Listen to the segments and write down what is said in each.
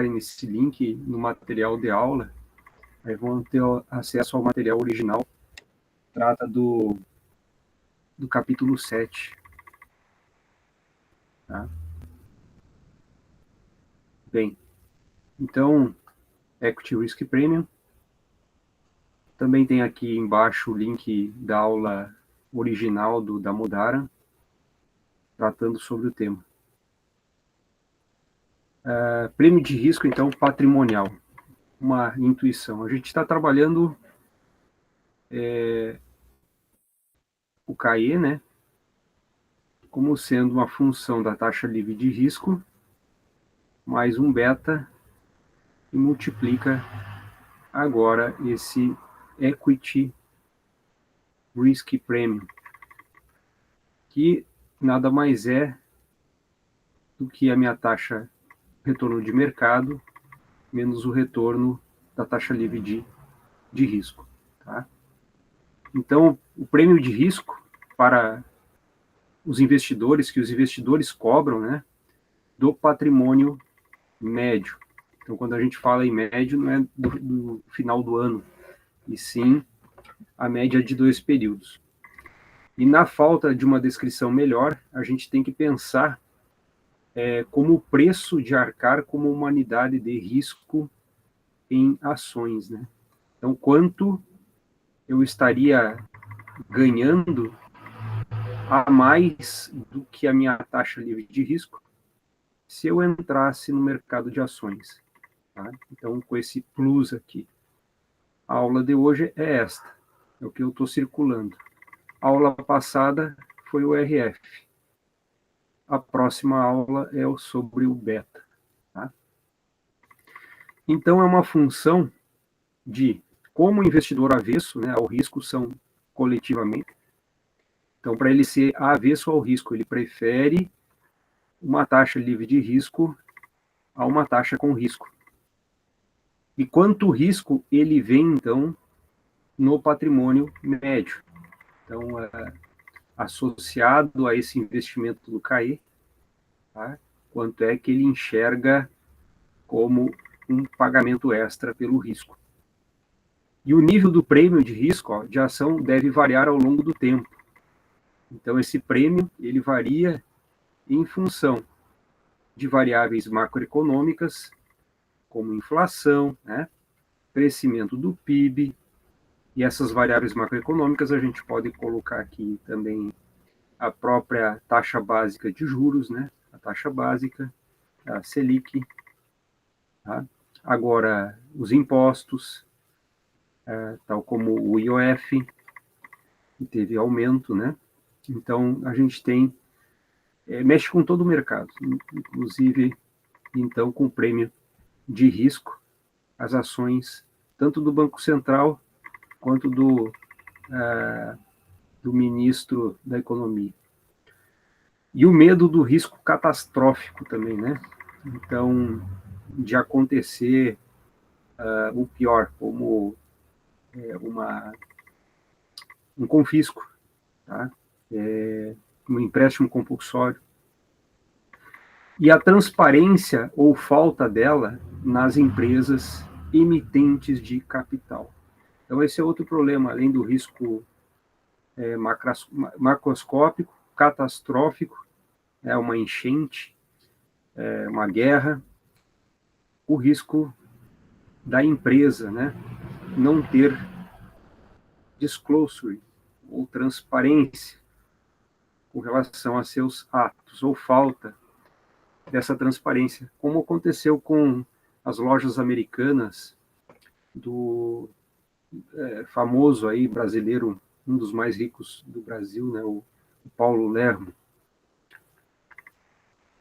nesse link no material de aula, aí vão ter acesso ao material original, trata do capítulo 7. Tá? Bem, então, Equity Risk Premium. Também tem aqui embaixo o link da aula original do Damodaran, tratando sobre o tema. Prêmio de risco, então, patrimonial. Uma intuição. A gente está trabalhando o CAE, né, como sendo uma função da taxa livre de risco, mais um beta, e multiplica agora esse Equity Risk Premium, que nada mais é do que a minha taxa retorno de mercado menos o retorno da taxa livre de risco. Tá? Então, o prêmio de risco para os investidores, que os investidores cobram, né, do patrimônio médio. Então, quando a gente fala em médio, não é do final do ano, e sim a média de 2 períodos. E na falta de uma descrição melhor, a gente tem que pensar como o preço de arcar como uma unidade de risco em ações, né? Então, quanto eu estaria ganhando a mais do que a minha taxa livre de risco se eu entrasse no mercado de ações. Tá? Então, com esse plus aqui. A aula de hoje é esta, é o que eu estou circulando. A aula passada foi o RF. A próxima aula é sobre o beta. Tá? Então, é uma função de como o investidor avesso, né, ao risco são coletivamente. Então, para ele ser avesso ao risco, ele prefere uma taxa livre de risco a uma taxa com risco. E quanto risco ele vê, então, no patrimônio médio. Então, associado a esse investimento do CAE, tá? Quanto é que ele enxerga como um pagamento extra pelo risco. E o nível do prêmio de risco de ação deve variar ao longo do tempo. Então, esse prêmio ele varia em função de variáveis macroeconômicas, como inflação, né? Crescimento do PIB, e essas variáveis macroeconômicas a gente pode colocar aqui também a própria taxa básica de juros, né? A taxa básica, a Selic, tá? Agora os impostos, tal como o IOF, que teve aumento, né? Então a gente tem, mexe com todo o mercado, inclusive então com o prêmio de risco, as ações tanto do Banco Central quanto do ministro da Economia. E o medo do risco catastrófico também, né? Então, de acontecer o pior, como um confisco, tá? Um empréstimo compulsório. E a transparência ou falta dela nas empresas emitentes de capital. Então, esse é outro problema, além do risco macroscópico, catastrófico, uma enchente, uma guerra, o risco da empresa, né, não ter disclosure ou transparência com relação a seus atos, ou falta dessa transparência, como aconteceu com as lojas americanas do famoso aí brasileiro, um dos mais ricos do Brasil, né, o Paulo Lermo.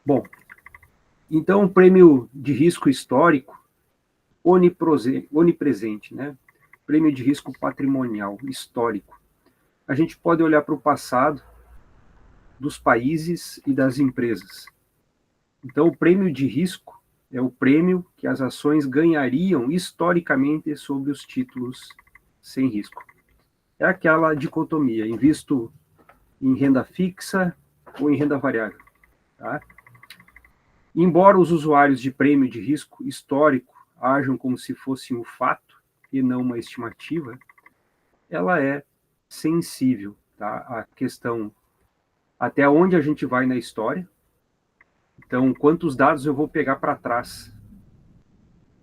Bom, então o prêmio de risco histórico onipresente, né? Prêmio de risco patrimonial histórico. A gente pode olhar para o passado dos países e das empresas. Então, o prêmio de risco é o prêmio que as ações ganhariam historicamente sobre os títulos sem risco. É aquela dicotomia, invisto em renda fixa ou em renda variável. Tá? Embora os usuários de prêmio de risco histórico ajam como se fosse um fato e não uma estimativa, ela é sensível, tá? A questão até onde a gente vai na história. Então, quantos dados eu vou pegar para trás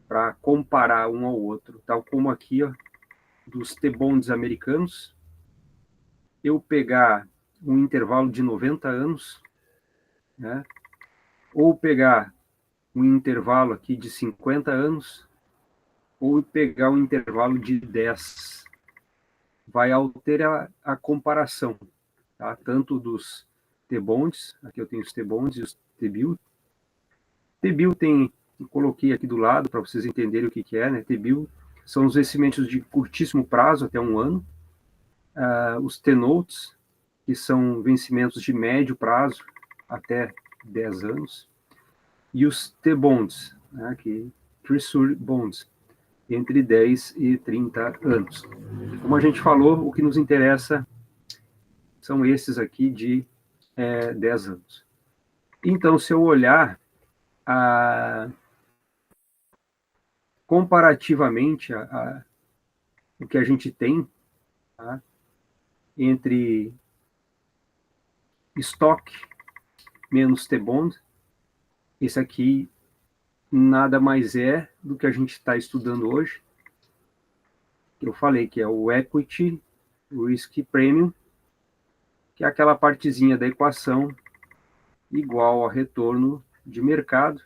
para comparar um ao outro, tal como aqui, ó, dos T-bonds americanos, eu pegar um intervalo de 90 anos, né? Ou pegar um intervalo aqui de 50 anos, ou pegar um intervalo de 10. Vai alterar a comparação, tá? Tanto dos T-bonds, aqui eu tenho os T-bonds e os T-bill. T-bill tem, eu coloquei aqui do lado para vocês entenderem o que, que é, né? T-bill são os vencimentos de curtíssimo prazo, até um ano. Os T-notes, que são vencimentos de médio prazo, até 10 anos. E os T-bonds, né? Que Treasury bonds, entre 10 e 30 anos. Como a gente falou, o que nos interessa são esses aqui de 10 anos. Então, se eu olhar comparativamente o que a gente tem, tá, entre estoque menos T-bond, esse aqui nada mais é do que a gente está estudando hoje, que eu falei que é o Equity Risk Premium, que é aquela partezinha da equação igual ao retorno de mercado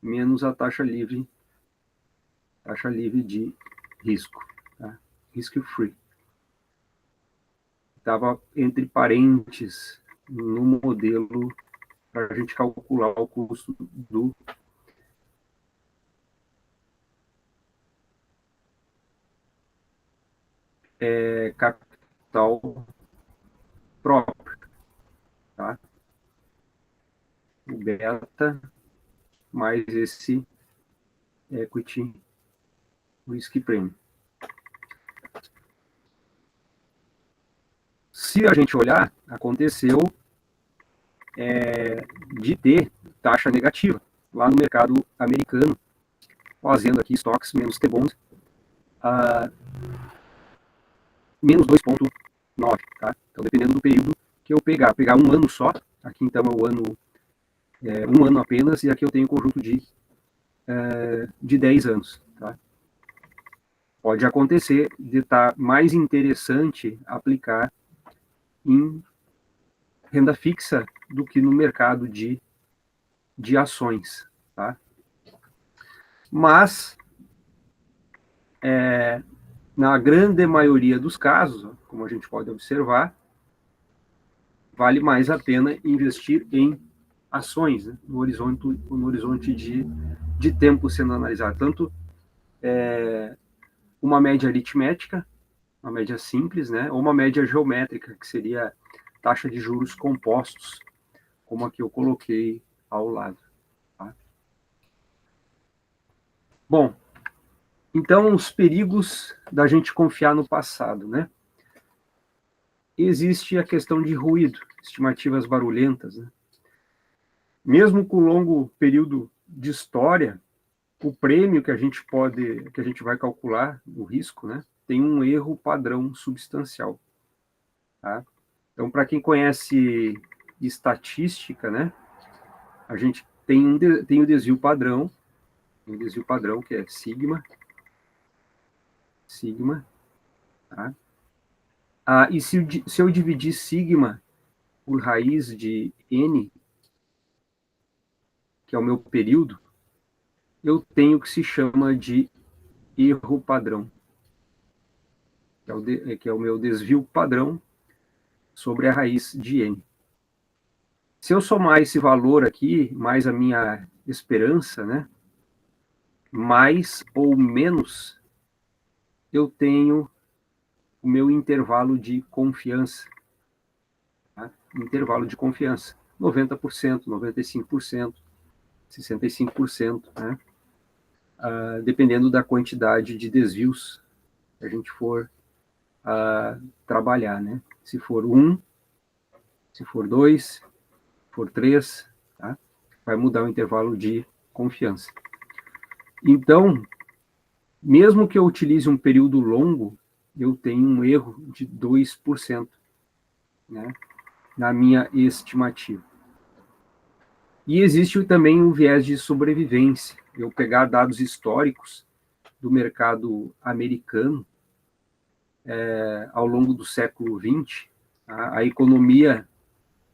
menos a taxa livre de risco, tá? Risk free. Estava entre parênteses no modelo para a gente calcular o custo do capital próprio, tá? O beta mais esse equity risk premium. Se a gente olhar, aconteceu de ter taxa negativa lá no mercado americano, fazendo aqui estoques menos T-bond, menos 2,9, tá? Então, dependendo do período que eu pegar um ano só, aqui então é o ano, um ano apenas, e aqui eu tenho um conjunto de 10 anos, tá? Pode acontecer de estar mais interessante aplicar em renda fixa do que no mercado de ações, tá? Mas, na grande maioria dos casos, como a gente pode observar, vale mais a pena investir em ações, né, no horizonte de tempo sendo analisado. Tanto uma média aritmética, uma média simples, né, ou uma média geométrica, que seria taxa de juros compostos, como aqui eu coloquei ao lado. Tá? Bom, então os perigos da gente confiar no passado, né? Existe a questão de ruído, estimativas barulhentas, né? Mesmo com longo período de história, o prêmio que a gente vai calcular, o risco, né, tem um erro padrão substancial. Tá? Então, para quem conhece estatística, né, a gente tem o desvio padrão, que é sigma, tá? E se eu dividir sigma por raiz de n, que é o meu período, eu tenho o que se chama de erro padrão, que é o meu desvio padrão sobre a raiz de n. Se eu somar esse valor aqui, mais a minha esperança, né, mais ou menos, eu tenho o meu intervalo de confiança. Tá? Intervalo de confiança. 90%, 95%, 65%, né? Dependendo da quantidade de desvios que a gente for trabalhar, né? Se for 1, se for 2, se for 3, tá? vai mudar o intervalo de confiança. Então, mesmo que eu utilize um período longo, eu tenho um erro de 2%, né, na minha estimativa. E existe também o viés de sobrevivência. Eu pegar dados históricos do mercado americano ao longo do século XX, a economia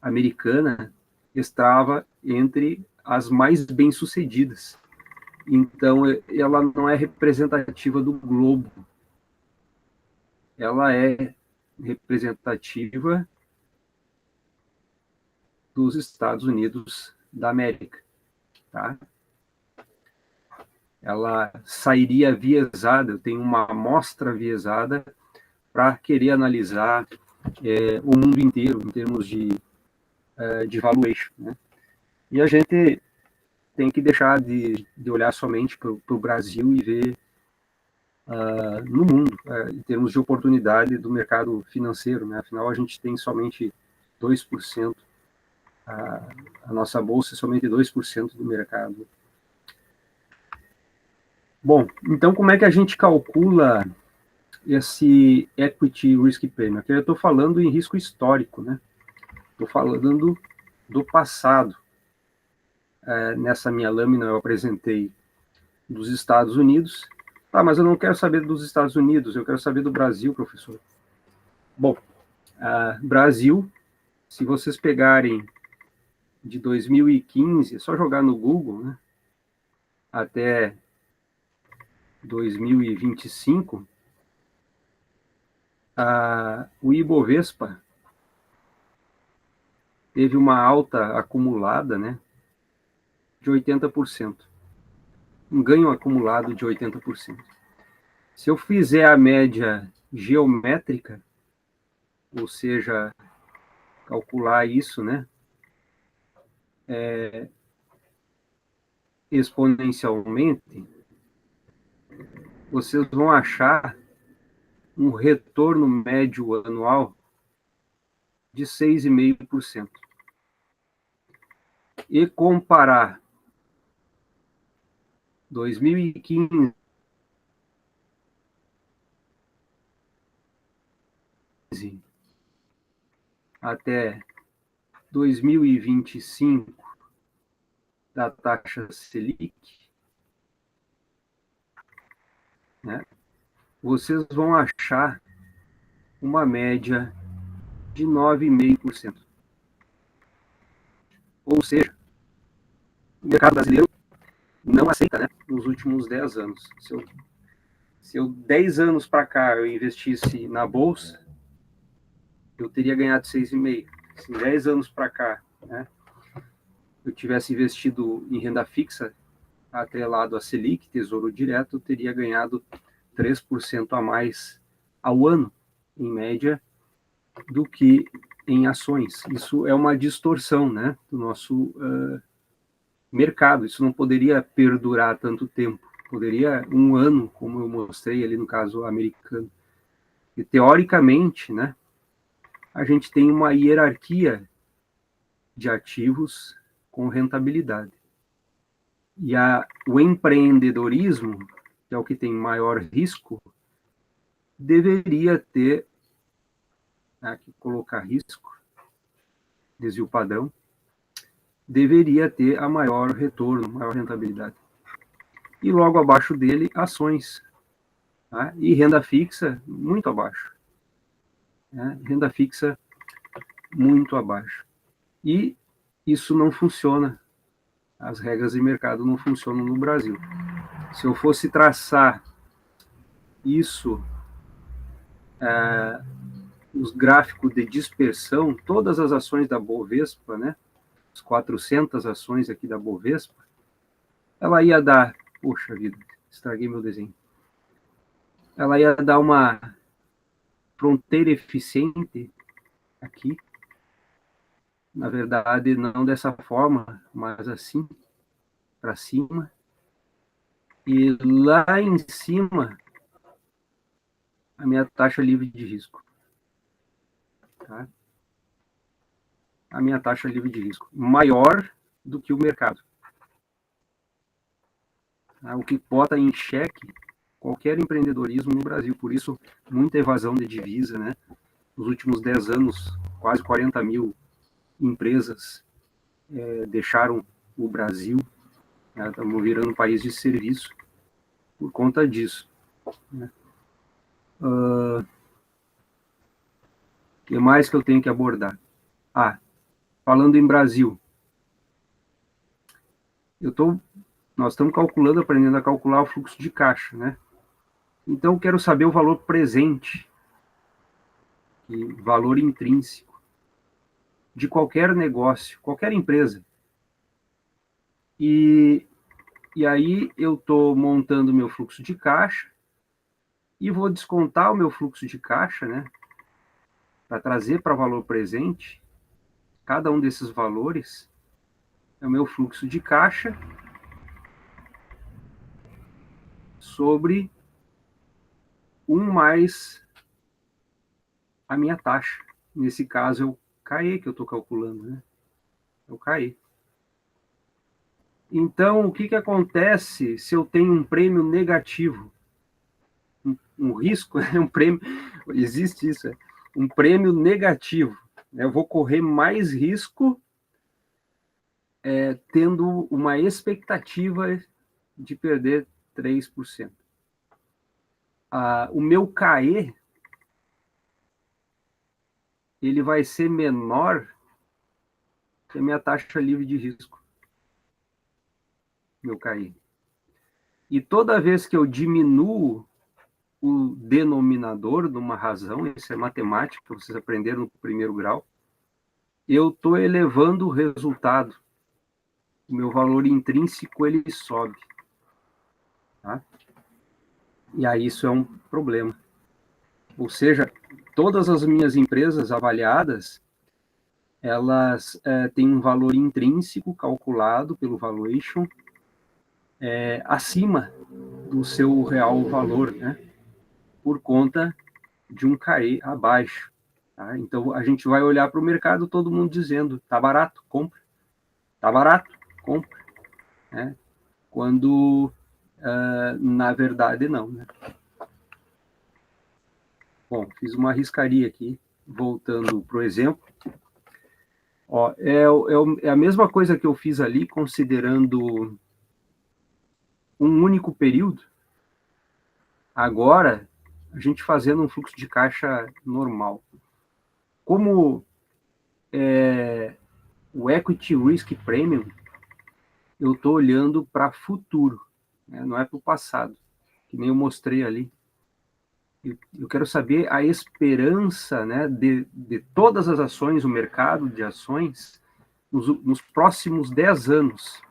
americana estava entre as mais bem-sucedidas. Então, ela não é representativa do globo. Ela é representativa dos Estados Unidos da América. Tá? Ela sairia viesada, eu tenho uma amostra viesada para querer analisar o mundo inteiro em termos de valuation. Né? E a gente tem que deixar de olhar somente para o Brasil e ver no mundo, em termos de oportunidade do mercado financeiro. Né? Afinal, a gente tem somente 2%, a nossa bolsa é somente 2% do mercado. Bom, então como é que a gente calcula esse equity risk premium? Aqui eu estou falando em risco histórico, né? Estou falando do passado. Nessa minha lâmina eu apresentei dos Estados Unidos. Ah, mas eu não quero saber dos Estados Unidos, eu quero saber do Brasil, professor. Bom, Brasil, se vocês pegarem de 2015, é só jogar no Google, né, até 2025, o Ibovespa teve uma alta acumulada, né, de 80%. Um ganho acumulado de 80%. Se eu fizer a média geométrica, ou seja, calcular isso, né, exponencialmente, vocês vão achar um retorno médio anual de 6,5%. E comparar 2015 até 2025 da taxa Selic, né, vocês vão achar uma média de 9,5%. Ou seja, o mercado brasileiro não aceita, né, nos últimos 10 anos. Se eu 10 anos para cá eu investisse na bolsa, eu teria ganhado 6,5%. Se 10 anos para cá, né, eu tivesse investido em renda fixa, atrelado a Selic, Tesouro Direto, eu teria ganhado 3% a mais ao ano, em média, do que em ações. Isso é uma distorção, né, do nosso mercado. Isso não poderia perdurar tanto tempo. Poderia um ano, como eu mostrei ali no caso americano. E, teoricamente, né, a gente tem uma hierarquia de ativos com rentabilidade. E o empreendedorismo, que é o que tem maior risco, deveria ter, aqui colocar risco, desvio padrão, deveria ter a maior retorno, maior rentabilidade. E logo abaixo dele, ações. Tá? E renda fixa, muito abaixo. Né? Renda fixa, muito abaixo. E isso não funciona. As regras de mercado não funcionam no Brasil. Se eu fosse traçar isso, os gráficos de dispersão, todas as ações da Bovespa, né, as 400 ações aqui da Bovespa, ela ia dar, poxa vida, estraguei meu desenho, ela ia dar uma fronteira eficiente aqui, na verdade não dessa forma, mas assim, para cima, e lá em cima, a minha taxa livre de risco. Tá? A minha taxa livre de risco. Maior do que o mercado. O que bota em xeque qualquer empreendedorismo no Brasil. Por isso, muita evasão de divisa, né? Nos últimos 10 anos, quase 40 mil empresas deixaram o Brasil, né? Estamos virando um país de serviço por conta disso. Né? Que mais que eu tenho que abordar? Falando em Brasil, nós estamos calculando, aprendendo a calcular o fluxo de caixa, né? Então, eu quero saber o valor presente e valor intrínseco de qualquer negócio, qualquer empresa. E aí eu estou montando meu fluxo de caixa e vou descontar o meu fluxo de caixa, né? Para trazer para valor presente, cada um desses valores é o meu fluxo de caixa sobre 1 mais a minha taxa. Nesse caso é o CAE que eu estou calculando, né? É o CAE. Então, o que acontece se eu tenho um prêmio negativo? Um risco, um prêmio, existe isso, um prêmio negativo. Eu vou correr mais risco tendo uma expectativa de perder 3%. O meu CAE, ele vai ser menor que a minha taxa livre de risco. Meu CAE. E toda vez que eu diminuo o denominador de uma razão, isso é matemática, que vocês aprenderam no primeiro grau, eu estou elevando o resultado. O meu valor intrínseco, ele sobe. Tá? E aí isso é um problema. Ou seja, todas as minhas empresas avaliadas, elas têm um valor intrínseco calculado pelo valuation acima do seu real valor, né? Por conta de um CAE abaixo. Tá? Então, a gente vai olhar para o mercado, todo mundo dizendo, tá barato, compra. Tá barato, compra. Né? Quando, na verdade, não. Né? Bom, fiz uma riscaria aqui, voltando para o exemplo. Ó, é a mesma coisa que eu fiz ali, considerando um único período. Agora, a gente fazendo um fluxo de caixa normal. Como o Equity Risk Premium, eu estou olhando para futuro, né? Não é para o passado, que nem eu mostrei ali. Eu quero saber a esperança, né, de todas as ações, o mercado de ações, nos próximos 10 anos,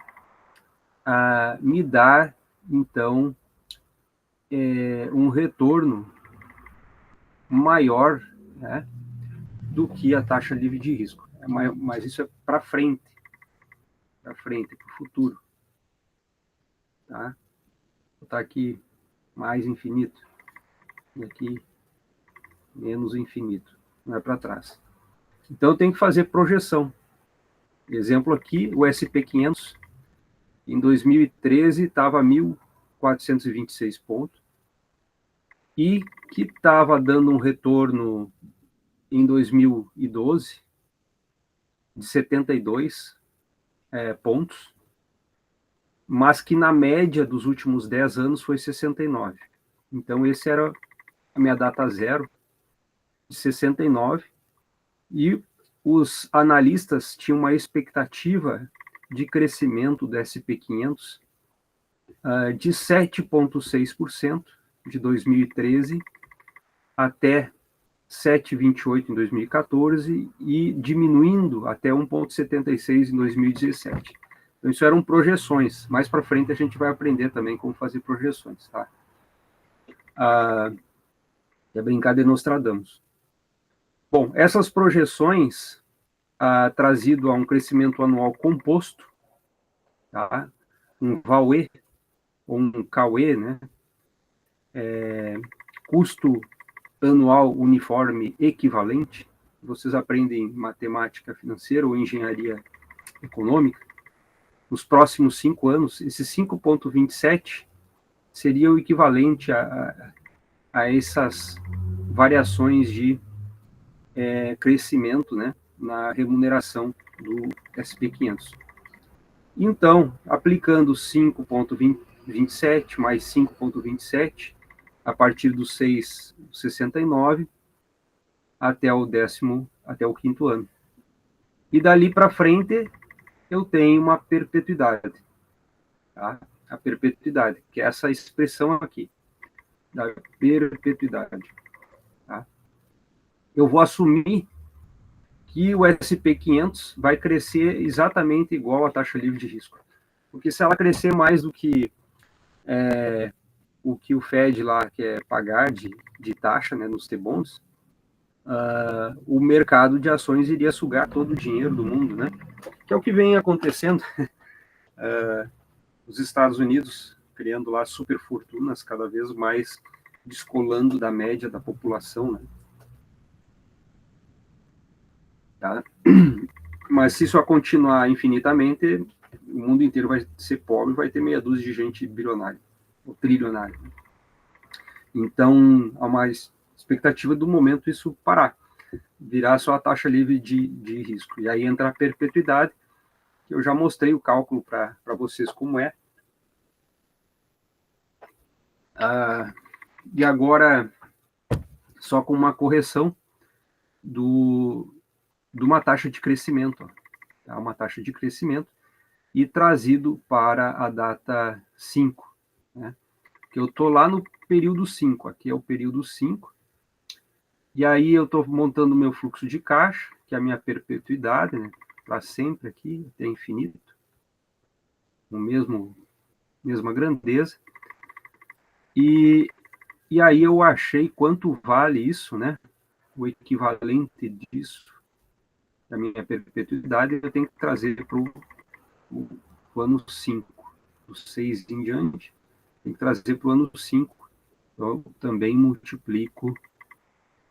me dar, então, um retorno maior, né, do que a taxa livre de risco. Mas isso é para frente, para o futuro. Tá? Vou botar aqui mais infinito, e aqui menos infinito, não é para trás. Então, eu tenho que fazer projeção. Exemplo aqui, o SP500, em 2013, estava 1.426 pontos, e que estava dando um retorno em 2012 de 72 pontos, mas que na média dos últimos 10 anos foi 69. Então, esse era a minha data zero, de 69, e os analistas tinham uma expectativa de crescimento do SP500 de 7,6% de 2013 até 7,28% em 2014 e diminuindo até 1,76% em 2017. Então, isso eram projeções. Mais para frente, a gente vai aprender também como fazer projeções. Tá? É brincadeira Nostradamus. Bom, essas projeções trazido a um crescimento anual composto, tá? Um VAUE, ou um CAUE, né? Custo anual uniforme equivalente, vocês aprendem matemática financeira ou engenharia econômica, nos próximos 5 anos, esse 5,27 seria o equivalente a essas variações de crescimento, né, na remuneração do SP500. Então, aplicando 5,27 mais 5,27, a partir do 6,69 até o quinto ano. E dali para frente, eu tenho uma perpetuidade. Tá? A perpetuidade, que é essa expressão aqui, da perpetuidade. Tá? Eu vou assumir que o SP500 vai crescer exatamente igual à taxa livre de risco. Porque se ela crescer mais do que o que o Fed lá quer pagar de taxa, né, nos T-bonds, o mercado de ações iria sugar todo o dinheiro do mundo, né? Que é o que vem acontecendo. Os Estados Unidos criando lá superfortunas cada vez mais descolando da média da população, né? Tá? Mas se isso continuar infinitamente, o mundo inteiro vai ser pobre, vai ter meia dúzia de gente bilionária, ou trilionária. Então, há uma expectativa do momento isso parar, virar só a taxa livre de risco. E aí entra a perpetuidade, que eu já mostrei o cálculo para vocês como é. E agora, só com uma correção de uma taxa de crescimento, tá? Uma taxa de crescimento, e trazido para a data 5, né? Que eu estou lá no período 5, aqui é o período 5, e aí eu estou montando o meu fluxo de caixa, que é a minha perpetuidade, né? Para sempre aqui, até infinito, no mesma grandeza, e aí eu achei quanto vale isso, né? O equivalente disso, da minha perpetuidade, eu tenho que trazer para o ano 5, do 6 em diante, tem que trazer para o ano 5. Eu também multiplico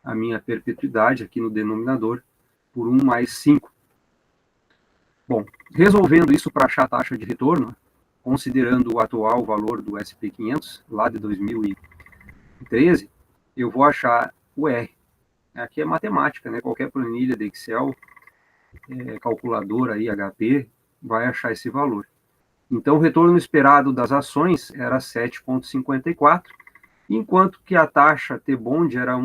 a minha perpetuidade aqui no denominador por 1 mais 5. Bom, resolvendo isso para achar a taxa de retorno, considerando o atual valor do SP500, lá de 2013, eu vou achar o R. Aqui é matemática, né? Qualquer planilha de Excel, calculadora aí, HP, vai achar esse valor. Então, o retorno esperado das ações era 7,54, enquanto que a taxa T-Bond era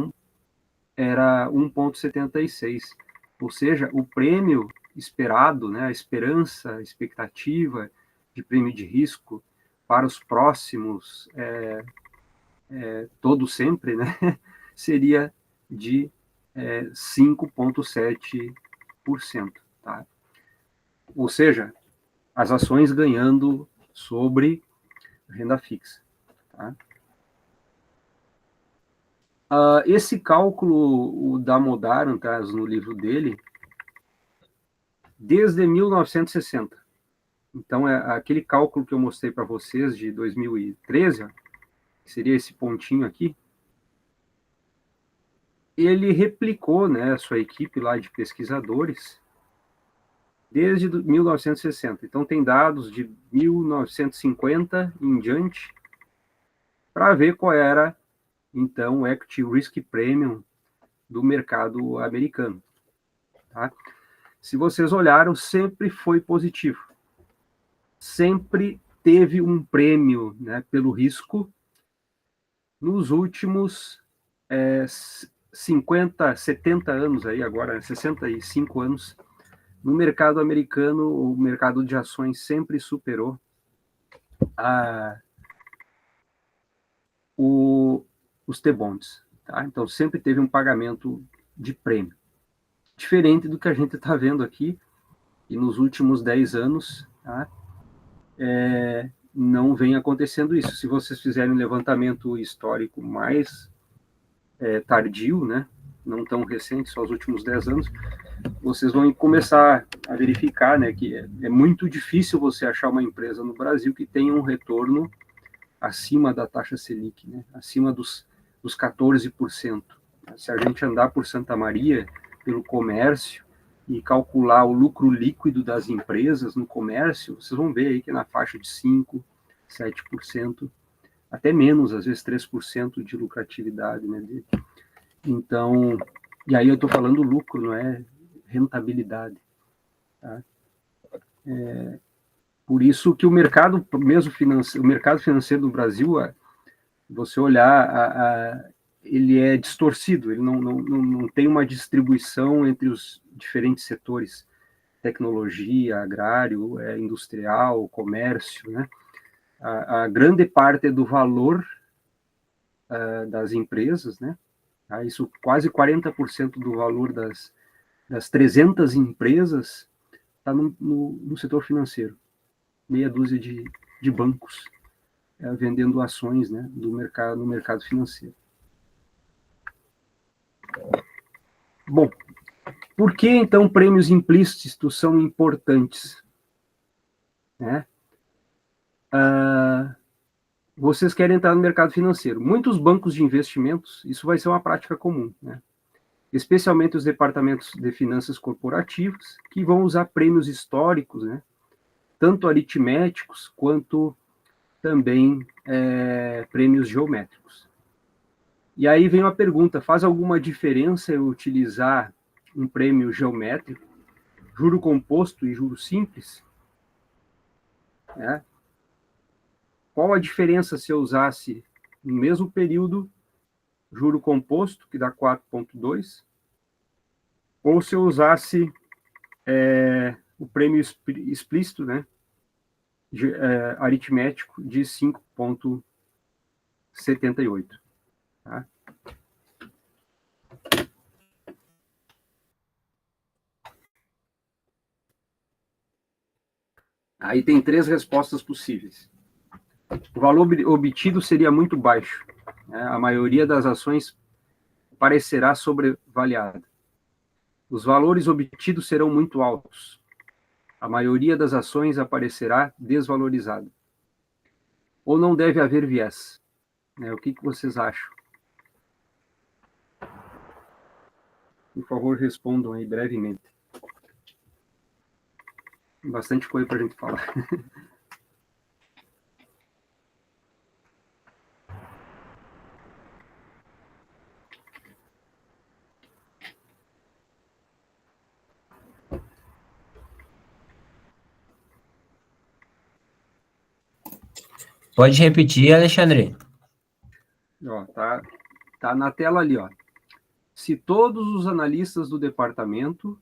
1,76. Ou seja, o prêmio esperado, né, a esperança, a expectativa de prêmio de risco para os próximos, todo sempre, né, seria de 5,7%. Tá? Ou seja, as ações ganhando sobre renda fixa. Tá? Esse cálculo, o Damodaran traz no livro dele, desde 1960. Então, aquele cálculo que eu mostrei para vocês de 2013, que seria esse pontinho aqui, ele replicou, né, a sua equipe lá de pesquisadores desde 1960. Então, tem dados de 1950 em diante para ver qual era, então, o Equity Risk Premium do mercado americano. Tá? Se vocês olharam, sempre foi positivo. Sempre teve um prêmio, né, pelo risco nos últimos 50, 70 anos, aí agora 65 anos, no mercado americano, o mercado de ações sempre superou os T-bonds. Tá? Então, sempre teve um pagamento de prêmio. Diferente do que a gente está vendo aqui, e nos últimos 10 anos, tá? Não vem acontecendo isso. Se vocês fizerem um levantamento histórico mais tardio, né, não tão recente, só os últimos 10 anos, vocês vão começar a verificar, né, que é muito difícil você achar uma empresa no Brasil que tenha um retorno acima da taxa Selic, né, acima dos 14%. Se a gente andar por Santa Maria, pelo comércio, e calcular o lucro líquido das empresas no comércio, vocês vão ver aí que é na faixa de 5%, 7%, até menos, às vezes 3% de lucratividade, né? Então, e aí eu estou falando lucro, não é rentabilidade. Tá? Por isso que o mercado, mesmo financeiro, o mercado financeiro do Brasil, você olhar, ele é distorcido, ele não tem uma distribuição entre os diferentes setores, tecnologia, agrário, industrial, comércio, né? A grande parte do valor das empresas, né? Isso quase 40% do valor das 300 empresas está no setor financeiro, meia dúzia de bancos vendendo ações, né, no mercado financeiro. Bom, por que então prêmios implícitos são importantes? Né? Vocês querem entrar no mercado financeiro. Muitos bancos de investimentos, isso vai ser uma prática comum, né? Especialmente os departamentos de finanças corporativas, que vão usar prêmios históricos, né? Tanto aritméticos quanto também prêmios geométricos. E aí vem uma pergunta, faz alguma diferença eu utilizar um prêmio geométrico, juro composto e juro simples? Qual a diferença se eu usasse no mesmo período juro composto, que dá 4,2, ou se eu usasse o prêmio explícito, né, aritmético, de 5,78. Tá? Aí tem 3 respostas possíveis. O valor obtido seria muito baixo. Né? A maioria das ações parecerá sobrevaliada. Os valores obtidos serão muito altos. A maioria das ações aparecerá desvalorizada. Ou não deve haver viés. Né? O que vocês acham? Por favor, respondam aí brevemente. Tem bastante coisa para a gente falar. Pode repetir, Alexandre? Ó, tá na tela ali, ó. Se todos os analistas do departamento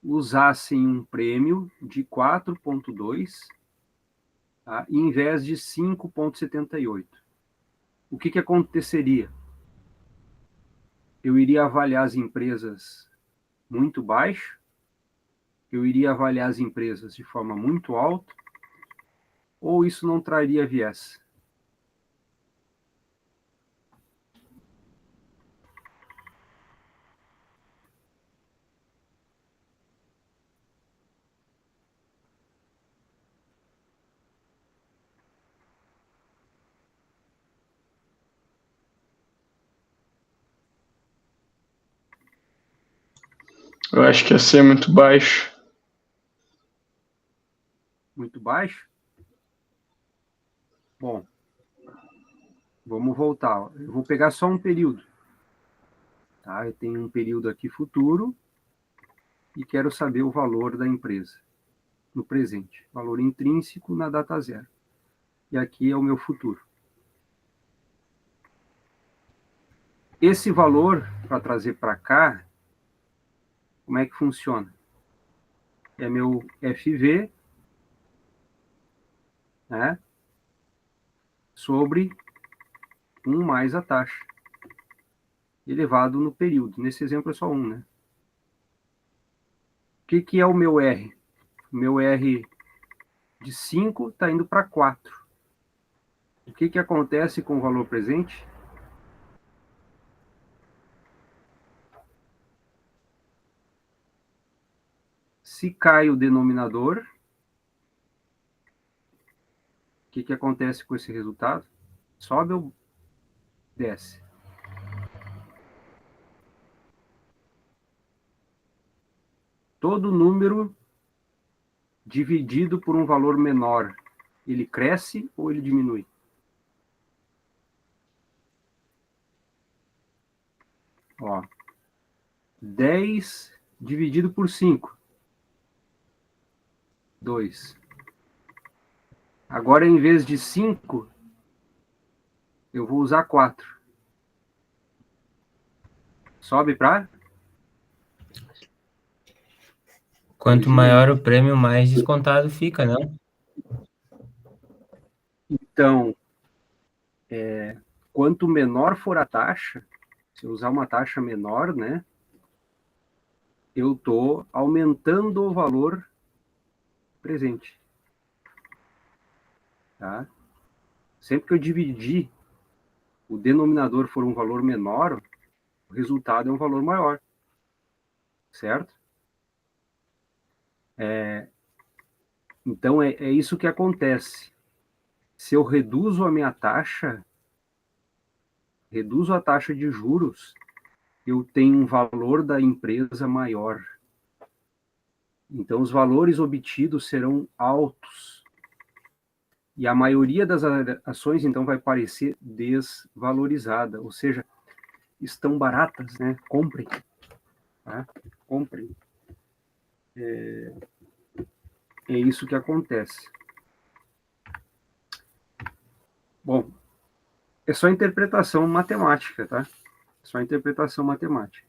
usassem um prêmio de 4,2, tá, em vez de 5,78, o que aconteceria? Eu iria avaliar as empresas muito baixo, eu iria avaliar as empresas de forma muito alta, ou isso não traria viés? Eu acho que ia ser muito baixo. Muito baixo? Bom, vamos voltar. Eu vou pegar só um período. Tá? Eu tenho um período aqui futuro e quero saber o valor da empresa no presente. Valor intrínseco na data zero. E aqui é o meu futuro. Esse valor, para trazer para cá, como é que funciona? É meu FV, né, sobre 1 mais a taxa, elevado no período. Nesse exemplo é só 1, né? O que é o meu R? O meu R de 5 está indo para 4. O que acontece com o valor presente? Se cai o denominador, o que acontece com esse resultado? Sobe ou desce? todo número dividido por um valor menor, ele cresce ou ele diminui? Ó, 10 dividido por 5. 2. Agora, em vez de 5, eu vou usar 4. Sobe para? Quanto maior o prêmio, mais descontado fica, não? Então, quanto menor for a taxa, se eu usar uma taxa menor, né, eu estou aumentando o valor presente. Tá? Sempre que eu dividir, o denominador for um valor menor, o resultado é um valor maior. Certo? Então, é isso que acontece. Se eu reduzo a minha taxa, reduzo a taxa de juros, eu tenho um valor da empresa maior. Então, os valores obtidos serão altos. E a maioria das ações, então, vai parecer desvalorizada. Ou seja, estão baratas, né? Comprem. Tá? Comprem. É isso que acontece. Bom, é só interpretação matemática, tá? Só interpretação matemática.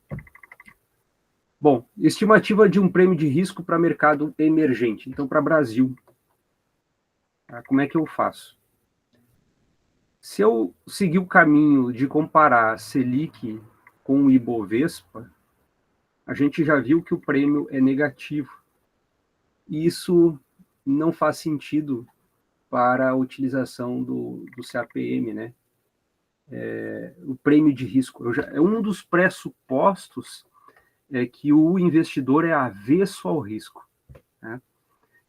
Bom, estimativa de um prêmio de risco para mercado emergente. Então, para Brasil, como é que eu faço? Se eu seguir o caminho de comparar Selic com o Ibovespa, a gente já viu que o prêmio é negativo. E isso não faz sentido para a utilização do CAPM, né? O prêmio de risco. É um dos pressupostos que o investidor é avesso ao risco. Né?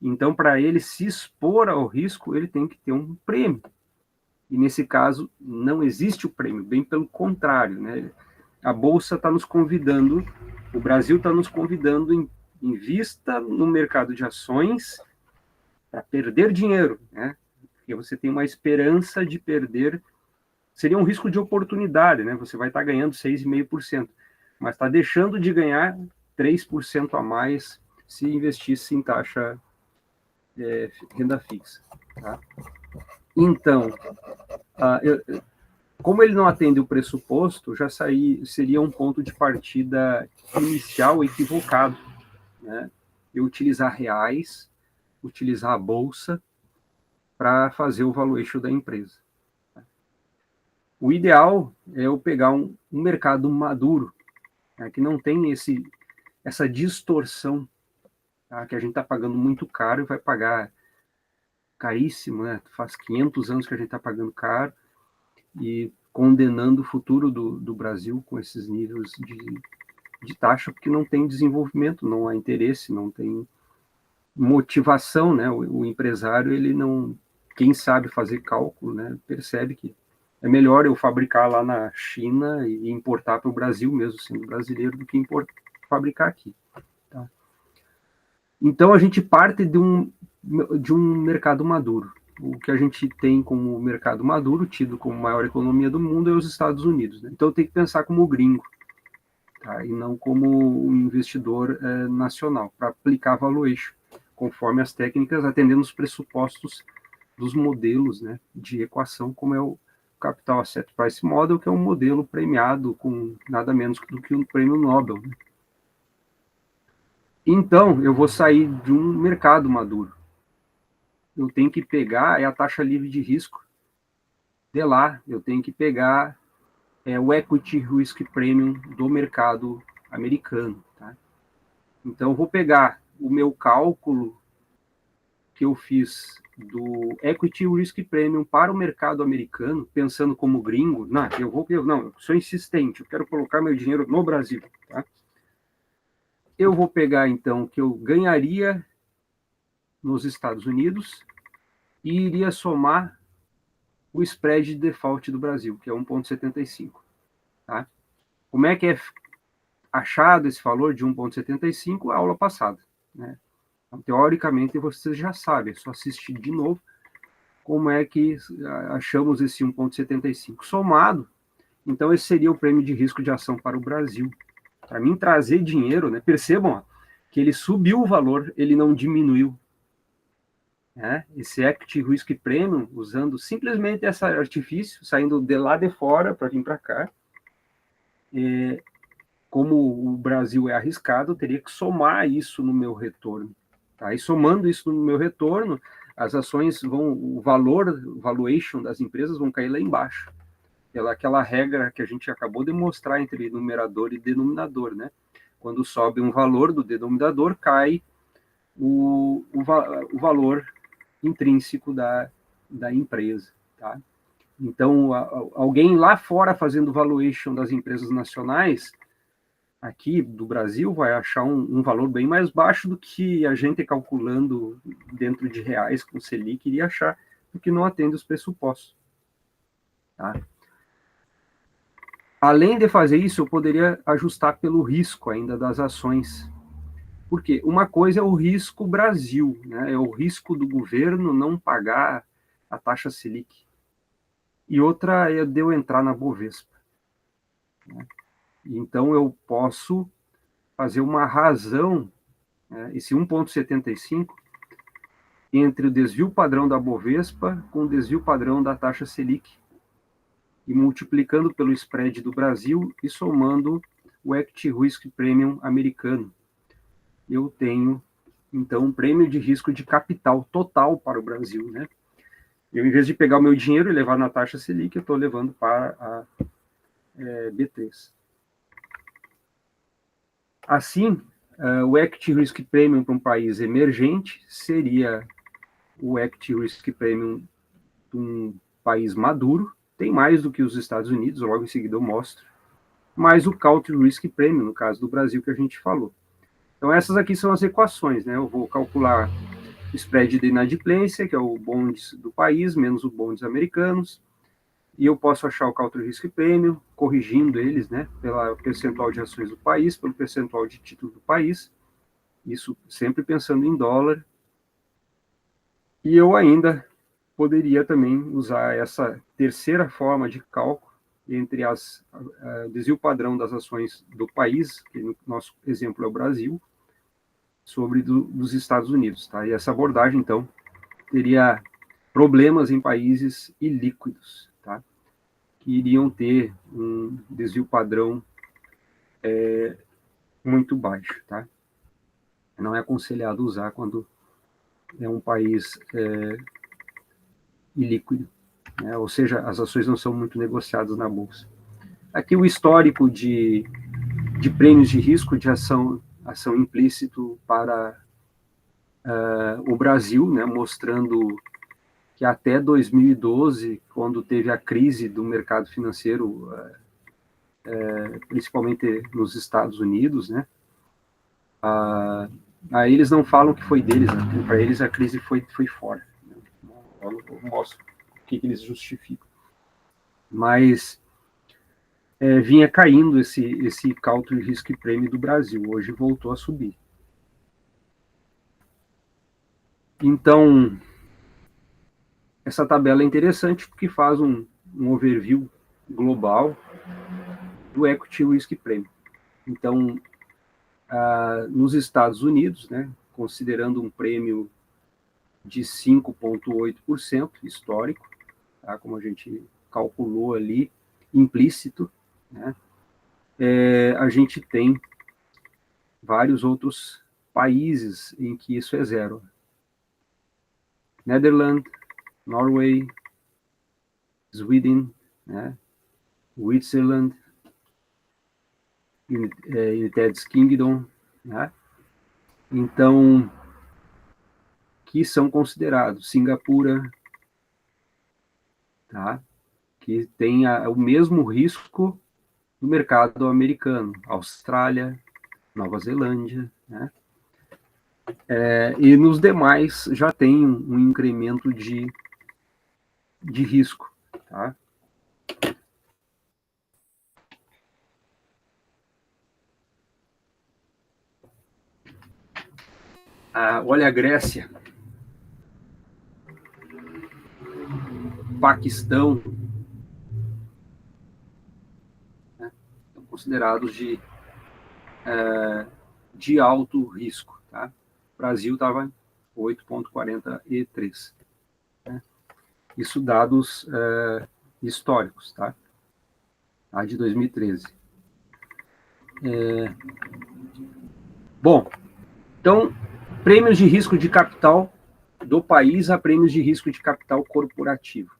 Então, para ele se expor ao risco, ele tem que ter um prêmio. E nesse caso, não existe o prêmio, bem pelo contrário. Né? A Bolsa está nos convidando, o Brasil está nos convidando, invista no mercado de ações para perder dinheiro. Né? Porque você tem uma esperança de perder, seria um risco de oportunidade, né? Você vai estar ganhando 6,5%, mas está deixando de ganhar 3% a mais se investisse em taxa renda fixa. Tá? Então, como ele não atende o pressuposto, já seria um ponto de partida inicial equivocado. Né? Eu utilizar reais, utilizar a bolsa para fazer o valuation da empresa. O ideal é eu pegar um mercado maduro, né, que não tem essa distorção, tá, que a gente está pagando muito caro e vai pagar caríssimo, né? Faz 500 anos que a gente está pagando caro e condenando o futuro do Brasil com esses níveis de taxa, porque não tem desenvolvimento, não há interesse, não tem motivação, né? O empresário, ele não... Quem sabe fazer cálculo, né, percebe que é melhor eu fabricar lá na China e importar para o Brasil, mesmo sendo brasileiro, do que fabricar aqui. Tá? Então, a gente parte de um mercado maduro. O que a gente tem como mercado maduro, tido como maior economia do mundo, é os Estados Unidos. Né? Então, tem que pensar como gringo, tá? E não como um investidor nacional, para aplicar valuation, conforme as técnicas, atendendo os pressupostos dos modelos, né, de equação, como é o Capital Asset Price Model, que é um modelo premiado com nada menos do que um prêmio Nobel. Né? Então, eu vou sair de um mercado maduro. Eu tenho que pegar a taxa livre de risco de lá, eu tenho que pegar o Equity Risk Premium do mercado americano. Tá? Então, eu vou pegar o meu cálculo que eu fiz do Equity Risk Premium para o mercado americano, pensando como gringo, eu sou insistente, eu quero colocar meu dinheiro no Brasil. Tá? Eu vou pegar, então, o que eu ganharia nos Estados Unidos e iria somar o spread de default do Brasil, que é 1,75. Tá? Como é que é achado esse valor de 1,75 a aula passada, né? Então, teoricamente, vocês já sabem, é só assistir de novo como é que achamos esse 1,75. Somado, então esse seria o prêmio de risco de ação para o Brasil. Para mim trazer dinheiro, né? Percebam, ó, que ele subiu o valor, ele não diminuiu. Né? Esse Equity Risk Premium, usando simplesmente esse artifício, saindo de lá de fora para vir para cá. Como o Brasil é arriscado, eu teria que somar isso no meu retorno. Tá? E somando isso no meu retorno, as ações vão, o valuation das empresas vão cair lá embaixo. Aquela regra que a gente acabou de mostrar entre numerador e denominador, né? Quando sobe um valor do denominador, cai o valor intrínseco da empresa, tá? Então, alguém lá fora fazendo valuation das empresas nacionais, aqui do Brasil, vai achar um valor bem mais baixo do que a gente calculando dentro de reais com Selic iria achar, porque não atende os pressupostos, tá? Além de fazer isso, eu poderia ajustar pelo risco ainda das ações. Porque uma coisa é o risco Brasil, né? É o risco do governo não pagar a taxa Selic. E outra é de eu entrar na Bovespa. Né? Então, eu posso fazer uma razão, né, esse 1,75, entre o desvio padrão da Bovespa com o desvio padrão da taxa Selic, e multiplicando pelo spread do Brasil e somando o Equity Risk Premium americano. Eu tenho, então, um prêmio de risco de capital total para o Brasil, né? Eu, em vez de pegar o meu dinheiro e levar na taxa Selic, eu estou levando para a B3. Assim, o Equity Risk Premium para um país emergente seria o Equity Risk Premium de um país maduro, tem mais do que os Estados Unidos, logo em seguida eu mostro, mais o Country Risk Premium, no caso do Brasil, que a gente falou. Então, essas aqui são as equações, né? Eu vou calcular o spread de inadimplência, que é o bonds do país, menos os bonds americanos, e eu posso achar o Country Risk Premium, corrigindo eles, né, pelo percentual de ações do país, pelo percentual de título do país, isso sempre pensando em dólar. E eu ainda poderia também usar essa terceira forma de cálculo entre o desvio padrão das ações do país, que no nosso exemplo é o Brasil, sobre dos Estados Unidos. Tá? E essa abordagem, então, teria problemas em países ilíquidos, tá? Que iriam ter um desvio padrão muito baixo. Tá? Não é aconselhado usar quando é um país ilíquido, né? Ou seja, as ações não são muito negociadas na Bolsa. Aqui o histórico de prêmios de risco de ação implícito para o Brasil, né, mostrando que até 2012, quando teve a crise do mercado financeiro, principalmente nos Estados Unidos, né, aí eles não falam que foi deles, né, para eles a crise foi fora. Eu não mostro o que eles justificam. Mas vinha caindo esse Country Risk Premium do Brasil, hoje voltou a subir. Então, essa tabela é interessante porque faz um overview global do Equity Risk Premium. Então, nos Estados Unidos, né, considerando um prêmio de 5,8% histórico, tá, como a gente calculou ali, implícito, né, a gente tem vários outros países em que isso é zero. Netherlands, Norway, Sweden, né, Switzerland, United Kingdom, né? Então, que são considerados Singapura, tá? Que tem o mesmo risco do mercado americano, Austrália, Nova Zelândia, né? E nos demais já tem um incremento de risco, tá? Olha a Grécia, Paquistão, né, são considerados de alto risco. Tá? O Brasil estava em 8,43. Né? Isso dados históricos, tá? De 2013. Bom, então, prêmios de risco de capital do país a prêmios de risco de capital corporativo.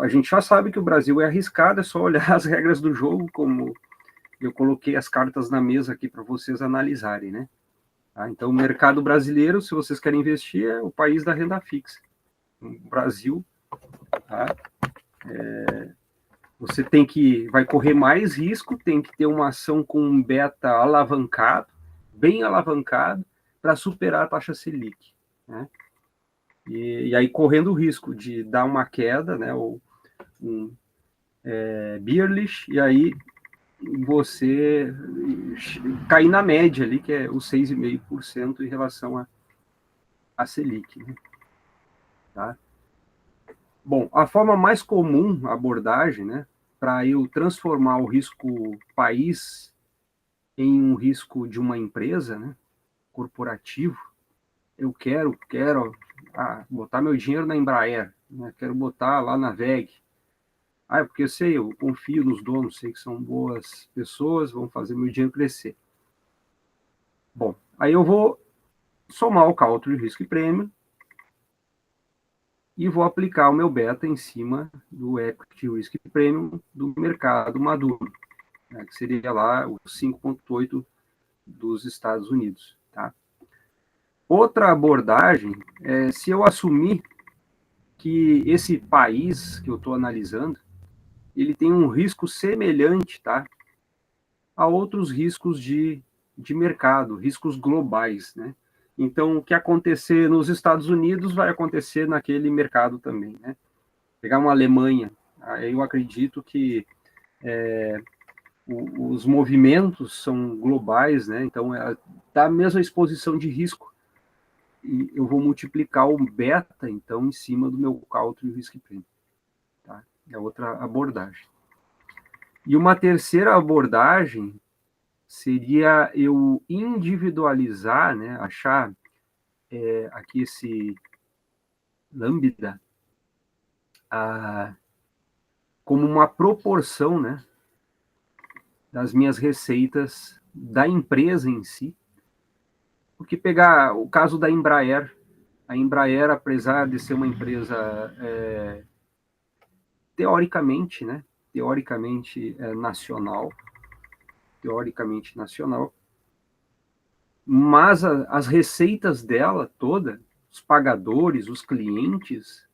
A gente já sabe que o Brasil é arriscado, é só olhar as regras do jogo, como eu coloquei as cartas na mesa aqui para vocês analisarem, né? Então, o mercado brasileiro, se vocês querem investir, é o país da renda fixa. No Brasil, tá? Você vai correr mais risco, tem que ter uma ação com um beta alavancado, bem alavancado, para superar a taxa Selic, né? E aí correndo o risco de dar uma queda, né, ou um bearish, e aí você cair na média ali, que é os 6,5% em relação a Selic, né? Tá? Bom, a forma mais comum, a abordagem, né, para eu transformar o risco país em um risco de uma empresa, né, corporativo, eu quero botar meu dinheiro na Embraer, né, quero botar lá na VEG. Porque eu confio nos donos, sei que são boas pessoas, vão fazer meu dinheiro crescer. Bom, aí eu vou somar o cálculo de risco e prêmio e vou aplicar o meu beta em cima do equity risk premium do mercado maduro, né, que seria lá o 5,8 dos Estados Unidos. Tá? Outra abordagem é se eu assumir que esse país que eu estou analisando, ele tem um risco semelhante, tá, a outros riscos de mercado, riscos globais, né? Então, o que acontecer nos Estados Unidos vai acontecer naquele mercado também, né? Pegar uma Alemanha, eu acredito que os movimentos são globais, né? Então, dá a mesma exposição de risco. E eu vou multiplicar o beta, então, em cima do meu cálculo de risco e prêmio. Tá? É outra abordagem. E uma terceira abordagem seria eu individualizar, né? Achar aqui esse lambda como uma proporção, né, das minhas receitas da empresa em si. Porque pegar o caso da Embraer, a Embraer, apesar de ser uma empresa teoricamente, né, nacional, mas as receitas dela toda, os pagadores, os clientes,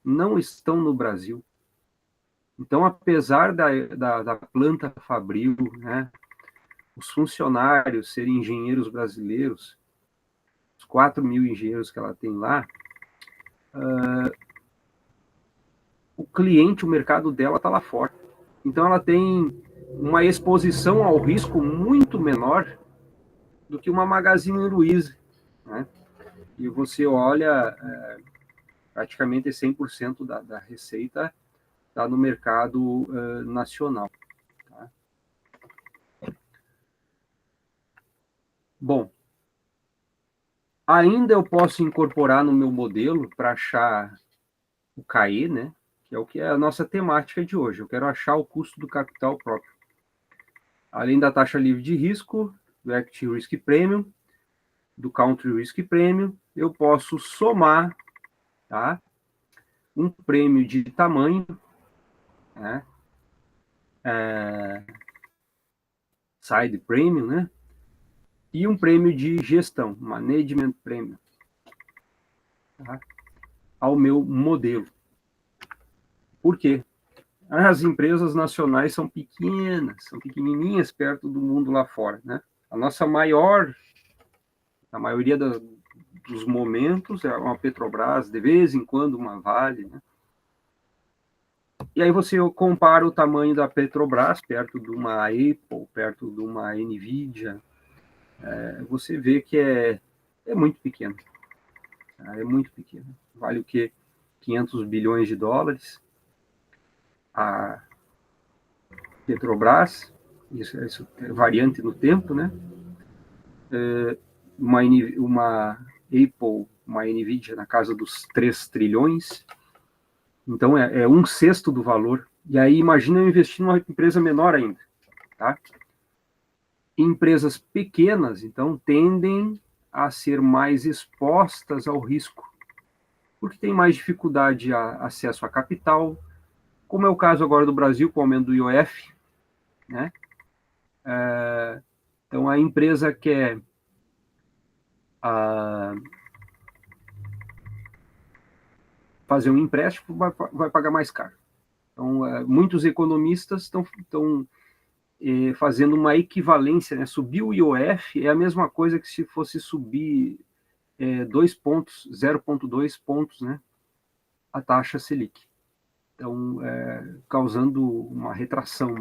não estão no Brasil. Então, apesar da planta fabril, né, os funcionários serem engenheiros brasileiros, os 4.000 engenheiros que ela tem lá, o cliente, o mercado dela está lá fora. Então, ela tem uma exposição ao risco muito menor do que uma Magazine Luiza, né? E você olha, praticamente 100% da receita está no mercado nacional. Tá? Bom, ainda eu posso incorporar no meu modelo para achar o CAE, né? Que é a nossa temática de hoje. Eu quero achar o custo do capital próprio. Além da taxa livre de risco, do Equity Risk Premium, do Country Risk Premium, eu posso somar, tá, um prêmio de tamanho, né, Side Premium, né, e um prêmio de gestão, Management Premium, tá, ao meu modelo. Por quê? As empresas nacionais são pequenas, são pequenininhas perto do mundo lá fora, né? A nossa maior, a maioria dos momentos, é uma Petrobras, de vez em quando uma Vale, né? E aí você compara o tamanho da Petrobras perto de uma Apple, perto de uma Nvidia, você vê que é muito pequeno. Tá? É muito pequeno. Vale o quê? 500 bilhões de dólares. A Petrobras, isso é variante no tempo, né? Uma Apple, uma Nvidia na casa dos 3 trilhões. Então, é um sexto do valor. E aí, imagina eu investir numa empresa menor ainda. Tá? Empresas pequenas, então, tendem a ser mais expostas ao risco, porque tem mais dificuldade de acesso a capital, como é o caso agora do Brasil, com o aumento do IOF, né? Então, a empresa quer fazer um empréstimo, vai pagar mais caro. Então, muitos economistas estão fazendo uma equivalência, né? Subir o IOF é a mesma coisa que se fosse subir 2 pontos, 0,2 pontos, né? A taxa Selic. Então, causando uma retração,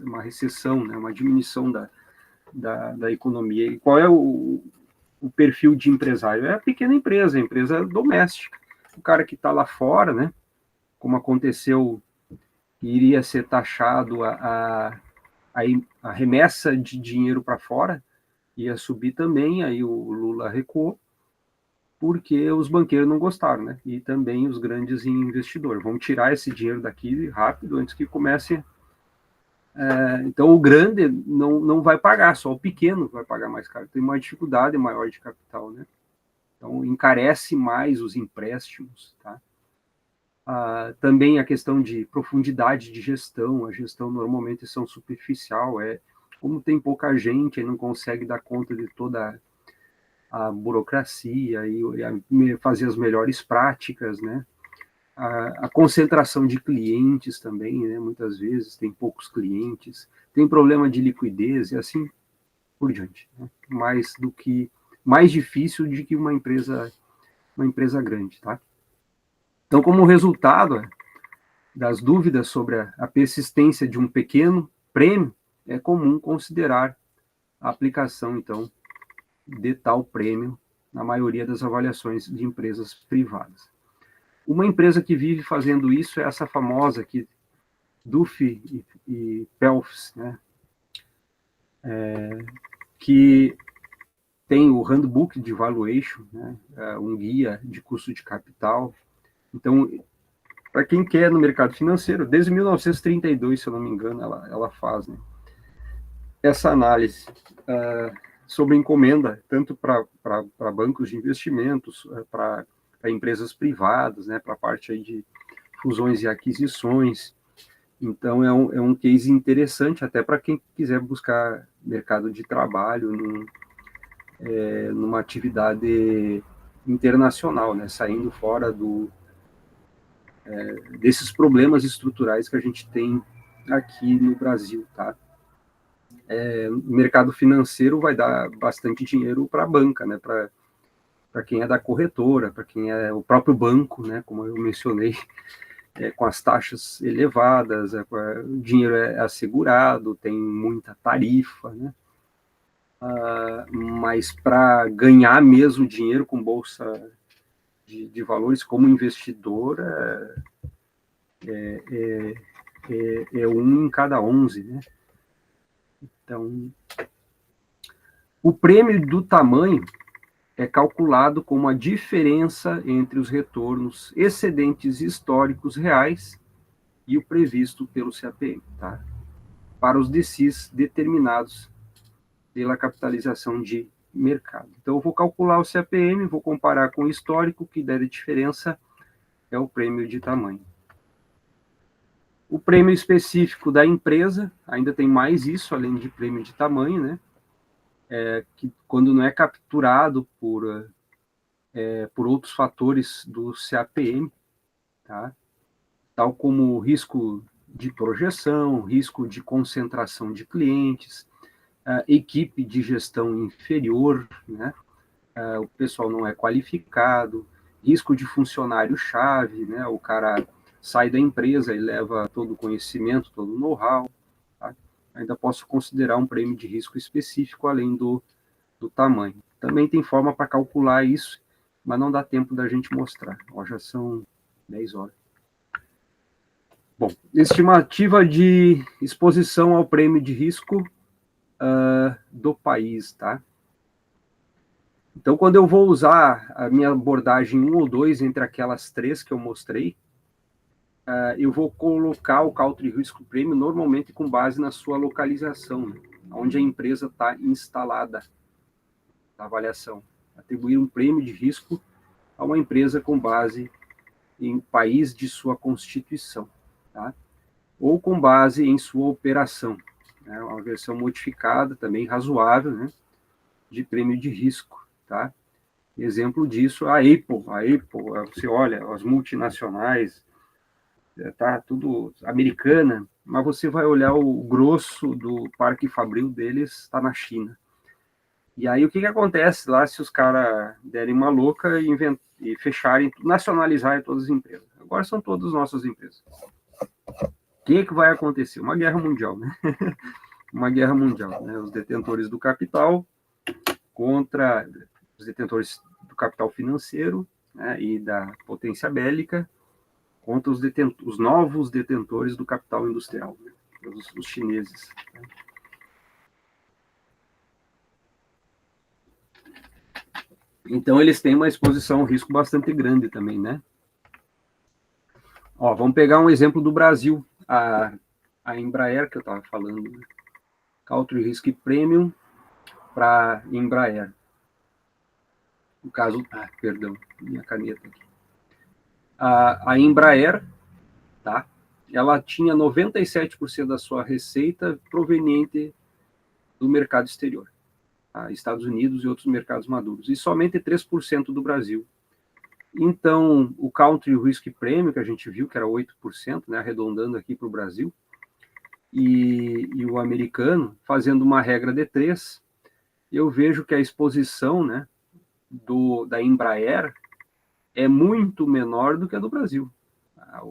uma recessão, né? Uma diminuição da economia. E qual é o perfil de empresário? É a pequena empresa, a empresa doméstica. O cara que está lá fora, né? Como aconteceu, iria ser taxado a remessa de dinheiro para fora, ia subir também, aí o Lula recuou, porque os banqueiros não gostaram, né? E também os grandes investidores. Vão tirar esse dinheiro daqui rápido, antes que comece. Então, o grande não vai pagar, só o pequeno vai pagar mais caro. Tem uma dificuldade maior de capital, né? Então, encarece mais os empréstimos, tá? Também a questão de profundidade de gestão. A gestão normalmente são superficial, como tem pouca gente, aí não consegue dar conta de toda a burocracia e fazer as melhores práticas, né? A concentração de clientes também, né? Muitas vezes tem poucos clientes, tem problema de liquidez e assim por diante, né? Mais difícil do que uma empresa grande, tá? Então, como resultado das dúvidas sobre a persistência de um pequeno prêmio, é comum considerar a aplicação, então, de tal prêmio na maioria das avaliações de empresas privadas. Uma empresa que vive fazendo isso é essa famosa aqui, Duff e Phelps, né? Que tem o Handbook de Valuation, né? Um guia de custo de capital. Então, para quem quer no mercado financeiro, desde 1932, se eu não me engano, ela faz, né? Essa análise sobre encomenda, tanto para bancos de investimentos, para empresas privadas, né, para a parte aí de fusões e aquisições. Então, é um case interessante até para quem quiser buscar mercado de trabalho numa atividade internacional, né, saindo fora desses problemas estruturais que a gente tem aqui no Brasil, tá? O mercado financeiro vai dar bastante dinheiro para a banca, né? Para quem é da corretora, para quem é o próprio banco, né? Como eu mencionei, com as taxas elevadas, o dinheiro é assegurado, tem muita tarifa, né? Mas para ganhar mesmo dinheiro com bolsa de valores como investidor, é 1 em cada 11, né? Então, o prêmio do tamanho é calculado como a diferença entre os retornos excedentes históricos reais e o previsto pelo CAPM, tá? Para os DCIs determinados pela capitalização de mercado. Então, eu vou calcular o CAPM, vou comparar com o histórico, que der a diferença é o prêmio de tamanho. O prêmio específico da empresa, ainda tem mais isso, além de prêmio de tamanho, né? Que quando não é capturado por outros fatores do CAPM, tá? Tal como risco de projeção, risco de concentração de clientes, equipe de gestão inferior, né? O pessoal não é qualificado, risco de funcionário-chave, né? O cara sai da empresa e leva todo o conhecimento, todo o know-how. Tá? Ainda posso considerar um prêmio de risco específico, além do do tamanho. Também tem forma para calcular isso, mas não dá tempo da gente mostrar. Ó, já são 10 horas. Bom, estimativa de exposição ao prêmio de risco do país, tá? Então, quando eu vou usar a minha abordagem 1 ou 2 entre aquelas 3 que eu mostrei, eu vou colocar o Country Risk Premium normalmente com base na sua localização, né? Onde a empresa está instalada na avaliação. Atribuir um prêmio de risco a uma empresa com base em país de sua constituição, tá? Ou com base em sua operação, né? Uma versão modificada, também razoável, né? De prêmio de risco, tá? Exemplo disso, a Apple, você olha, as multinacionais, tá tudo americana, mas você vai olhar o grosso do parque fabril deles, está na China. E aí o que acontece lá se os caras derem uma louca e fecharem, nacionalizarem todas as empresas? Agora são todas nossas empresas. O que vai acontecer? Uma guerra mundial, né? Uma guerra mundial, né? Os detentores do capital contra os detentores do capital financeiro, né, e da potência bélica contra os novos detentores do capital industrial, né, os chineses. Né. Então, eles têm uma exposição ao risco bastante grande também, né? Ó, vamos pegar um exemplo do Brasil, a Embraer, que eu estava falando, né? Country Risk Premium para Embraer. No caso, perdão, minha caneta aqui. A Embraer, tá? Ela tinha 97% da sua receita proveniente do mercado exterior, tá? Estados Unidos e outros mercados maduros, e somente 3% do Brasil. Então, o Country Risk Premium, que a gente viu, que era 8%, né, arredondando aqui para o Brasil, e o americano, fazendo uma regra de 3, eu vejo que a exposição, né, da Embraer é muito menor do que a do Brasil. A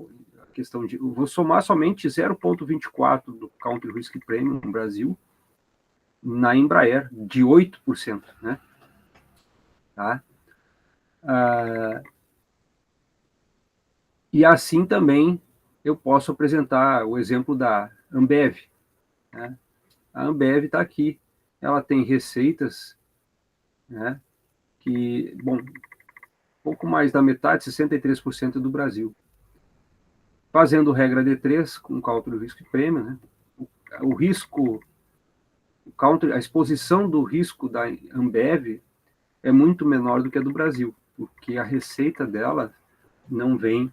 questão de, eu vou somar somente 0,24 do Country Risk Premium no Brasil, na Embraer, de 8%, né? Tá? E assim também eu posso apresentar o exemplo da Ambev, né? A Ambev está aqui, ela tem receitas, né, que, bom, pouco mais da metade, 63% do Brasil. Fazendo regra de 3 com Country Risk Premium, né, o risco, a exposição do risco da Ambev é muito menor do que a do Brasil, porque a receita dela não vem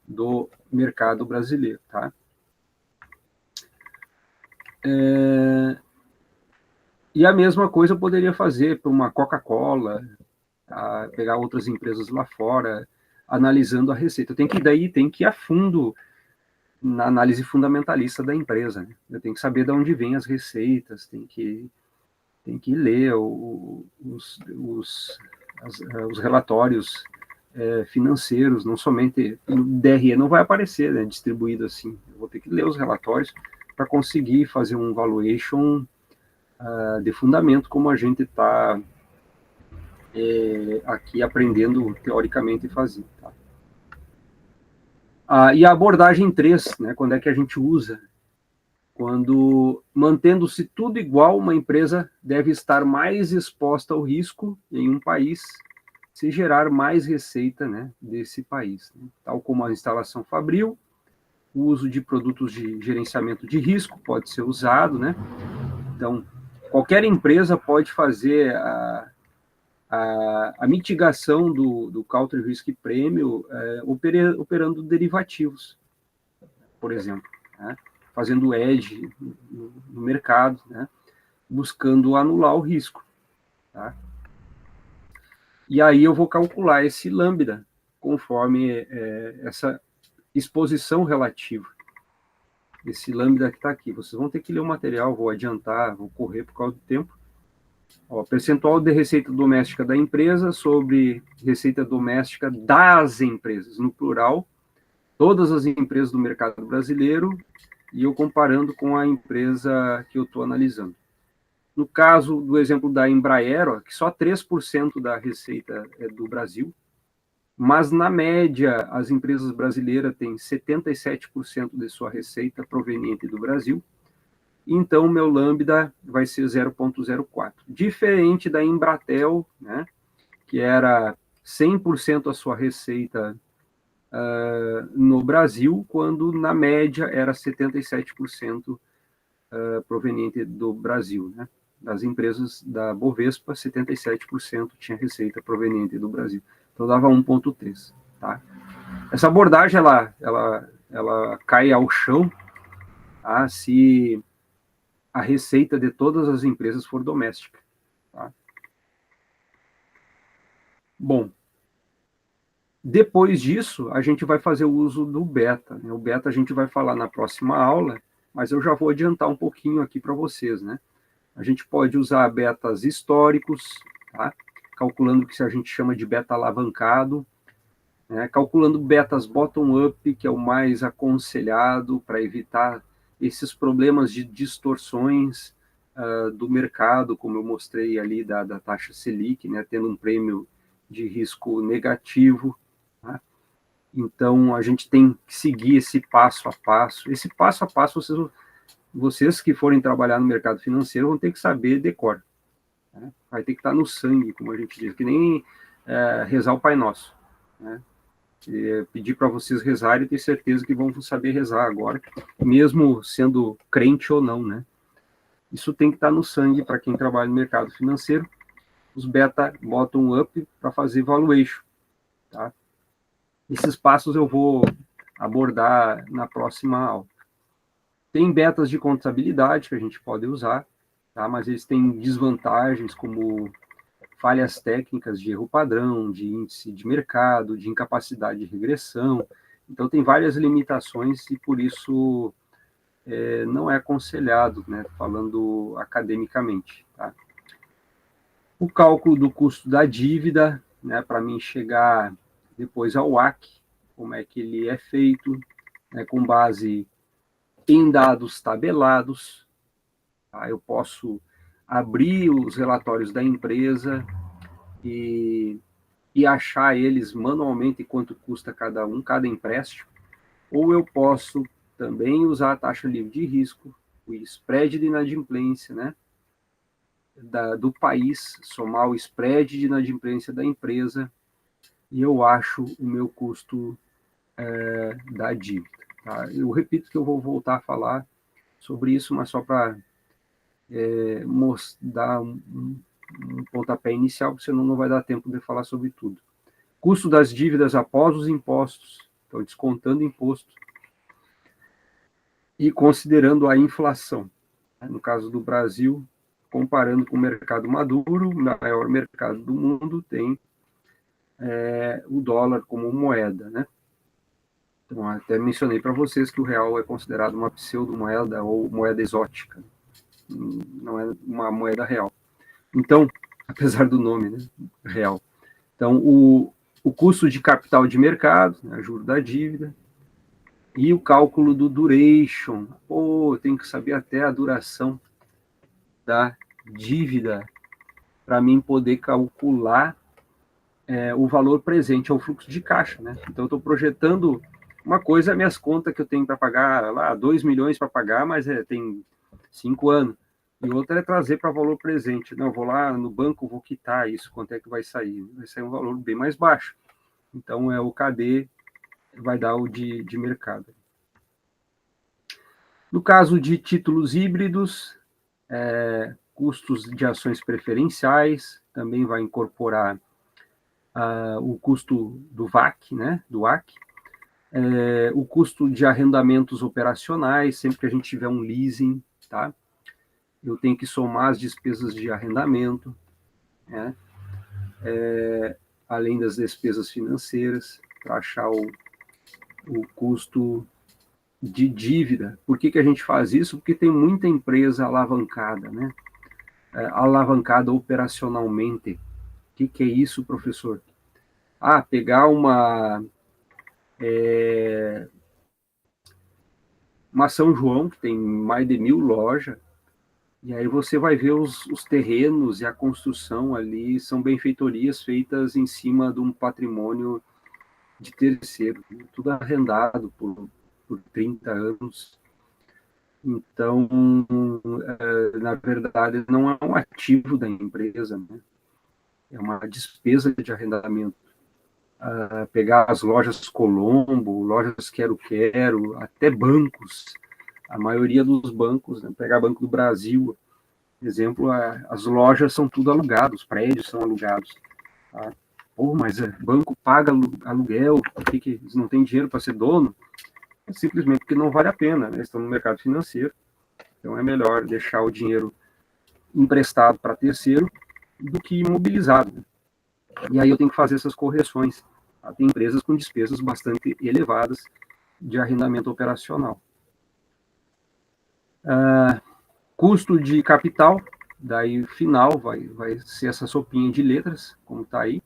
do mercado brasileiro, tá? E a mesma coisa eu poderia fazer para uma Coca-Cola, tá? Pegar outras empresas lá fora, analisando a receita. Tem que ir a fundo na análise fundamentalista da empresa, né? Eu tenho que saber de onde vêm as receitas, tem que ler os relatórios financeiros, não somente o DRE não vai aparecer, né, distribuído assim. Eu vou ter que ler os relatórios para conseguir fazer um valuation de fundamento, como a gente está aqui aprendendo teoricamente a fazer. Tá? E a abordagem 3, né, quando é que a gente usa? Quando, mantendo-se tudo igual, uma empresa deve estar mais exposta ao risco em um país se gerar mais receita, né, desse país. Né? Tal como a instalação fabril, o uso de produtos de gerenciamento de risco pode ser usado, né? Então, qualquer empresa pode fazer a mitigação do Country Risk Premium operando derivativos, por exemplo, né? Fazendo hedge no mercado, né? Buscando anular o risco. Tá? E aí eu vou calcular esse lambda conforme essa exposição relativa. Esse lambda que está aqui. Vocês vão ter que ler o material, vou adiantar, vou correr por causa do tempo. Ó, percentual de receita doméstica da empresa sobre receita doméstica das empresas, no plural, todas as empresas do mercado brasileiro, e eu comparando com a empresa que eu estou analisando. No caso do exemplo da Embraer, ó, que só 3% da receita é do Brasil, mas, na média, as empresas brasileiras têm 77% de sua receita proveniente do Brasil, então o meu lambda vai ser 0,04. Diferente da Embratel, né, que era 100% a sua receita no Brasil, quando, na média, era 77% proveniente do Brasil, né? Das empresas da Bovespa, 77% tinha receita proveniente do Brasil. Então, dava 1,3, tá? Essa abordagem, ela cai ao chão, tá? Se a receita de todas as empresas for doméstica, tá? Bom, depois disso, a gente vai fazer o uso do beta, né? O beta a gente vai falar na próxima aula, mas eu já vou adiantar um pouquinho aqui para vocês, né? A gente pode usar betas históricos, tá? Calculando o que a gente chama de beta alavancado, né? Calculando betas bottom-up, que é o mais aconselhado para evitar esses problemas de distorções do mercado, como eu mostrei ali da taxa Selic, né? Tendo um prêmio de risco negativo. Tá? Então, a gente tem que seguir esse passo a passo. Esse passo a passo, vocês que forem trabalhar no mercado financeiro vão ter que saber decor. Né? Vai ter que estar no sangue, como a gente diz, que nem rezar o Pai Nosso. Né? Pedir para vocês rezarem e ter certeza que vão saber rezar agora, mesmo sendo crente ou não. Né? Isso tem que estar no sangue para quem trabalha no mercado financeiro. Os beta bottom-up para fazer valuation. Tá? Esses passos eu vou abordar na próxima aula. Tem betas de contabilidade que a gente pode usar, tá? Mas eles têm desvantagens como falhas técnicas de erro padrão, de índice de mercado, de incapacidade de regressão. Então, tem várias limitações e, por isso, não é aconselhado, né? Falando academicamente. Tá? O cálculo do custo da dívida, né? Para mim chegar depois ao WACC, como é que ele é feito, né? Com base em dados tabelados. Tá? Eu posso abrir os relatórios da empresa e achar eles manualmente quanto custa cada empréstimo, ou eu posso também usar a taxa livre de risco, o spread de inadimplência, né, do país, somar o spread de inadimplência da empresa, e eu acho o meu custo da dívida. Tá? Eu repito que eu vou voltar a falar sobre isso, mas só para dar um pontapé inicial, porque senão não vai dar tempo de falar sobre tudo. Custo das dívidas após os impostos, então descontando imposto, e considerando a inflação. No caso do Brasil, comparando com o mercado maduro, o maior mercado do mundo tem o dólar como moeda, né? Então, até mencionei para vocês que o real é considerado uma pseudo-moeda ou moeda exótica, não é uma moeda real. Então, apesar do nome, né, real. Então, o custo de capital de mercado, né, juro da dívida, e o cálculo do duration. Eu tenho que saber até a duração da dívida para mim poder calcular o valor presente ao fluxo de caixa. Né? Então, eu estou projetando uma coisa, minhas contas que eu tenho para pagar, lá, 2 milhões para pagar, mas tem 5 anos. E outra é trazer para valor presente. Não, eu vou lá no banco, vou quitar isso, quanto é que vai sair? Vai sair um valor bem mais baixo. Então, o KD vai dar o de mercado. No caso de títulos híbridos, custos de ações preferenciais, também vai incorporar o custo do VAC, né, do AC, o custo de arrendamentos operacionais, sempre que a gente tiver um leasing, tá? Eu tenho que somar as despesas de arrendamento, né? Além das despesas financeiras, para achar o custo de dívida. Por que a gente faz isso? Porque tem muita empresa alavancada, né? Alavancada operacionalmente. O que é isso, professor? Pegar uma São João, que tem mais de 1.000 lojas, E aí você vai ver os terrenos e a construção ali são benfeitorias feitas em cima de um patrimônio de terceiro, né? Tudo arrendado por 30 anos. Então, na verdade, não é um ativo da empresa, né? É uma despesa de arrendamento. Pegar as lojas Colombo, lojas Quero-Quero, até bancos, a maioria dos bancos, né? Pegar Banco do Brasil, por exemplo, as lojas são tudo alugadas, os prédios são alugados. Tá? Pô, mas banco paga aluguel, por que eles não têm dinheiro para ser dono? É simplesmente porque não vale a pena, né? Estão no mercado financeiro, então é melhor deixar o dinheiro emprestado para terceiro do que imobilizado. Né? E aí eu tenho que fazer essas correções. Tá? Tem empresas com despesas bastante elevadas de arrendamento operacional. Custo de capital, daí final vai ser essa sopinha de letras, como está aí.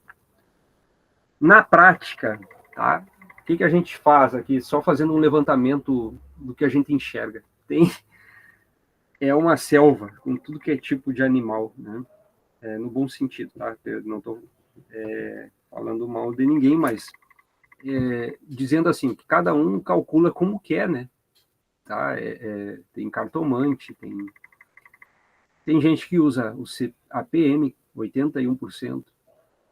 Na prática, tá? O que a gente faz aqui, só fazendo um levantamento do que a gente enxerga? É uma selva com tudo que é tipo de animal, né? No bom sentido, tá? Eu não estou falando mal de ninguém, mas dizendo assim, que cada um calcula como quer, né? Tá? Tem cartomante, tem gente que usa o APM, 81%,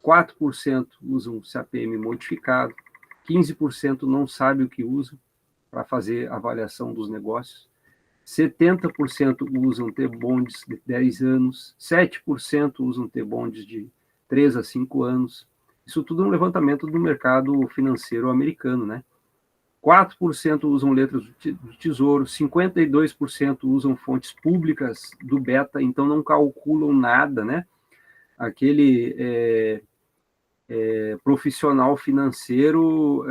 4% usam o CAPM modificado, 15% não sabe o que usa para fazer avaliação dos negócios, 70% usam T-bonds de 10 anos, 7% usam T-bonds de 3 a 5 anos. Isso tudo é um levantamento do mercado financeiro americano, né? 4% usam letras do Tesouro, 52% usam fontes públicas do Beta, então não calculam nada, né? Aquele profissional financeiro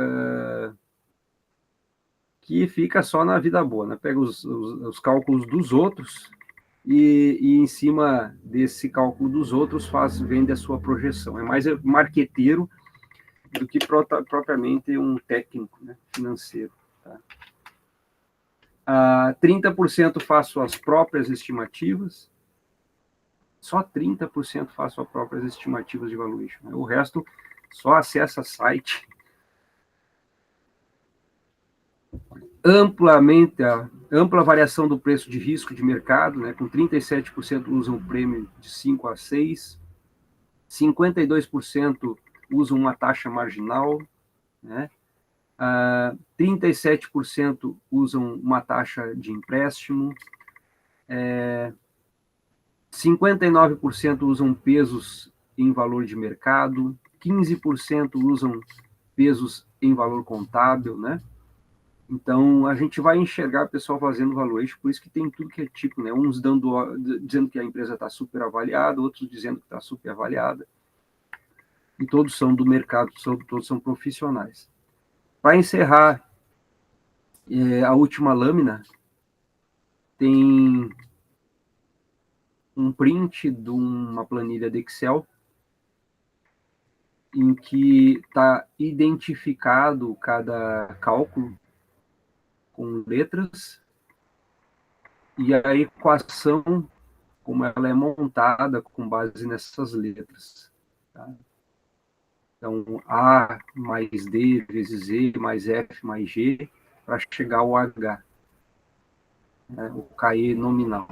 que fica só na vida boa, né? Pega os cálculos dos outros e em cima desse cálculo dos outros vende a sua projeção. É mais marqueteiro do que propriamente um técnico, né, financeiro. Tá? 30% faço as próprias estimativas, só 30% faço as próprias estimativas de valuation. Né? O resto só acessa site. Ampla variação do preço de risco de mercado, né, com 37% usam o prêmio de 5 a 6, 52% usam uma taxa marginal, né, 37% usam uma taxa de empréstimo, 59% usam pesos em valor de mercado, 15% usam pesos em valor contábil, né? Então, a gente vai enxergar o pessoal fazendo valuation, por isso que tem tudo que é tipo, né? Uns dizendo que a empresa está super avaliada, outros dizendo que está super avaliada. E todos são do mercado, todos são profissionais. Para encerrar, a última lâmina tem um print de uma planilha de Excel em que está identificado cada cálculo com letras e a equação, como ela é montada com base nessas letras. Tá? Então, A mais D vezes E mais F mais G para chegar ao H, né, o KE nominal.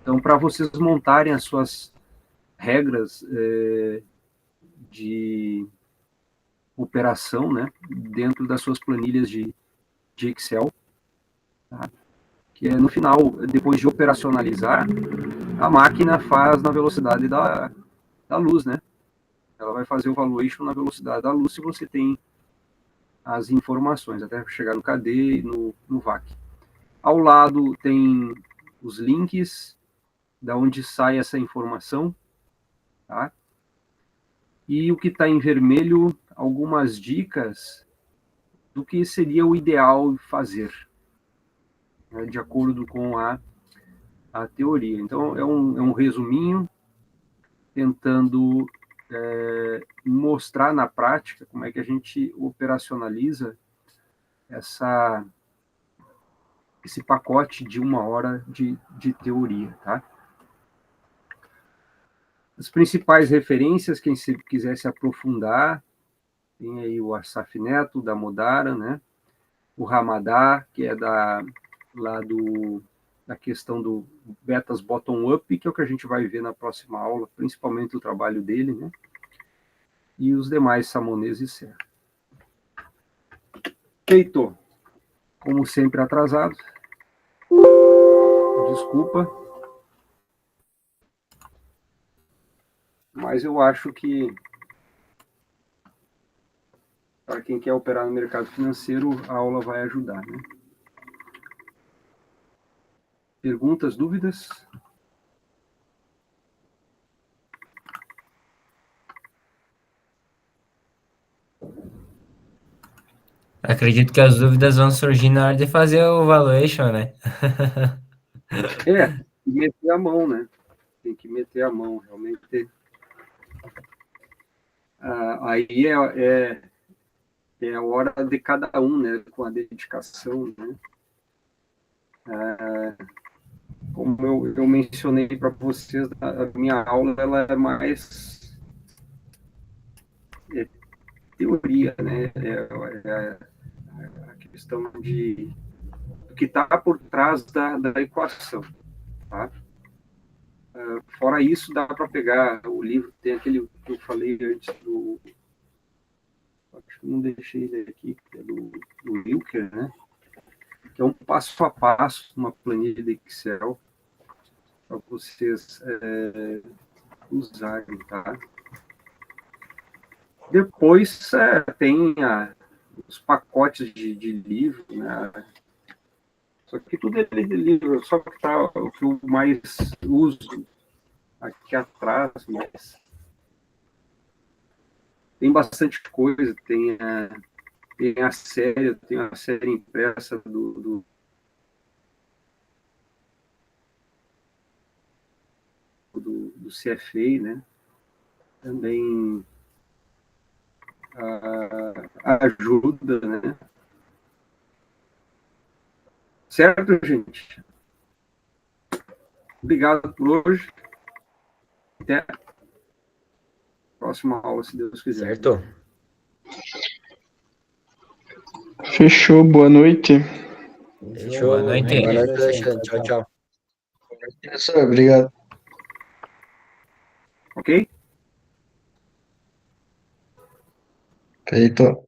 Então, para vocês montarem as suas regras de operação, né, dentro das suas planilhas de Excel, tá? Que no final, depois de operacionalizar, a máquina faz na velocidade da luz, né? Ela vai fazer o valuation na velocidade da luz se você tem as informações, até chegar no KD e no VAC. Ao lado tem os links da onde sai essa informação, tá? E o que está em vermelho, algumas dicas do que seria o ideal fazer, né, de acordo com a teoria. Então, é um resuminho tentando mostrar na prática como é que a gente operacionaliza esse pacote de 1 hora de teoria, tá? As principais referências, quem quiser se aprofundar, tem aí o Asaf Neto, da Modara, né? O Ramadá, que é da questão do Betas Bottom-Up, que é o que a gente vai ver na próxima aula, principalmente o trabalho dele, né? E os demais, Samonês e Serra. Feito, como sempre atrasado. Desculpa. Mas eu acho que para quem quer operar no mercado financeiro, a aula vai ajudar, né? Perguntas, dúvidas? Acredito que as dúvidas vão surgir na hora de fazer o valuation, né? Meter a mão, né? Tem que meter a mão, realmente. Aí é a hora de cada um, né? Com a dedicação, né? Como eu mencionei para vocês, a minha aula ela é mais teoria, né? A questão do que está por trás da equação, tá? Fora isso, dá para pegar o livro, tem aquele que eu falei antes acho que não deixei ele aqui, que é do Wilker, né? Que é um passo a passo, uma planilha de Excel, para vocês usarem, tá? Depois tem os pacotes de livro, né? Só que tudo é de livro, só que tá o que eu mais uso aqui atrás, mas tem bastante coisa, tem a série, tem a série impressa do CFA, né? Também ajuda, né? Certo, gente? Obrigado por hoje. Até a próxima aula, se Deus quiser. Certo. Fechou, boa noite. Fechou. Boa noite. Boa noite, Alexandre. Tchau, tchau. Professor, obrigado. Ok? Feito.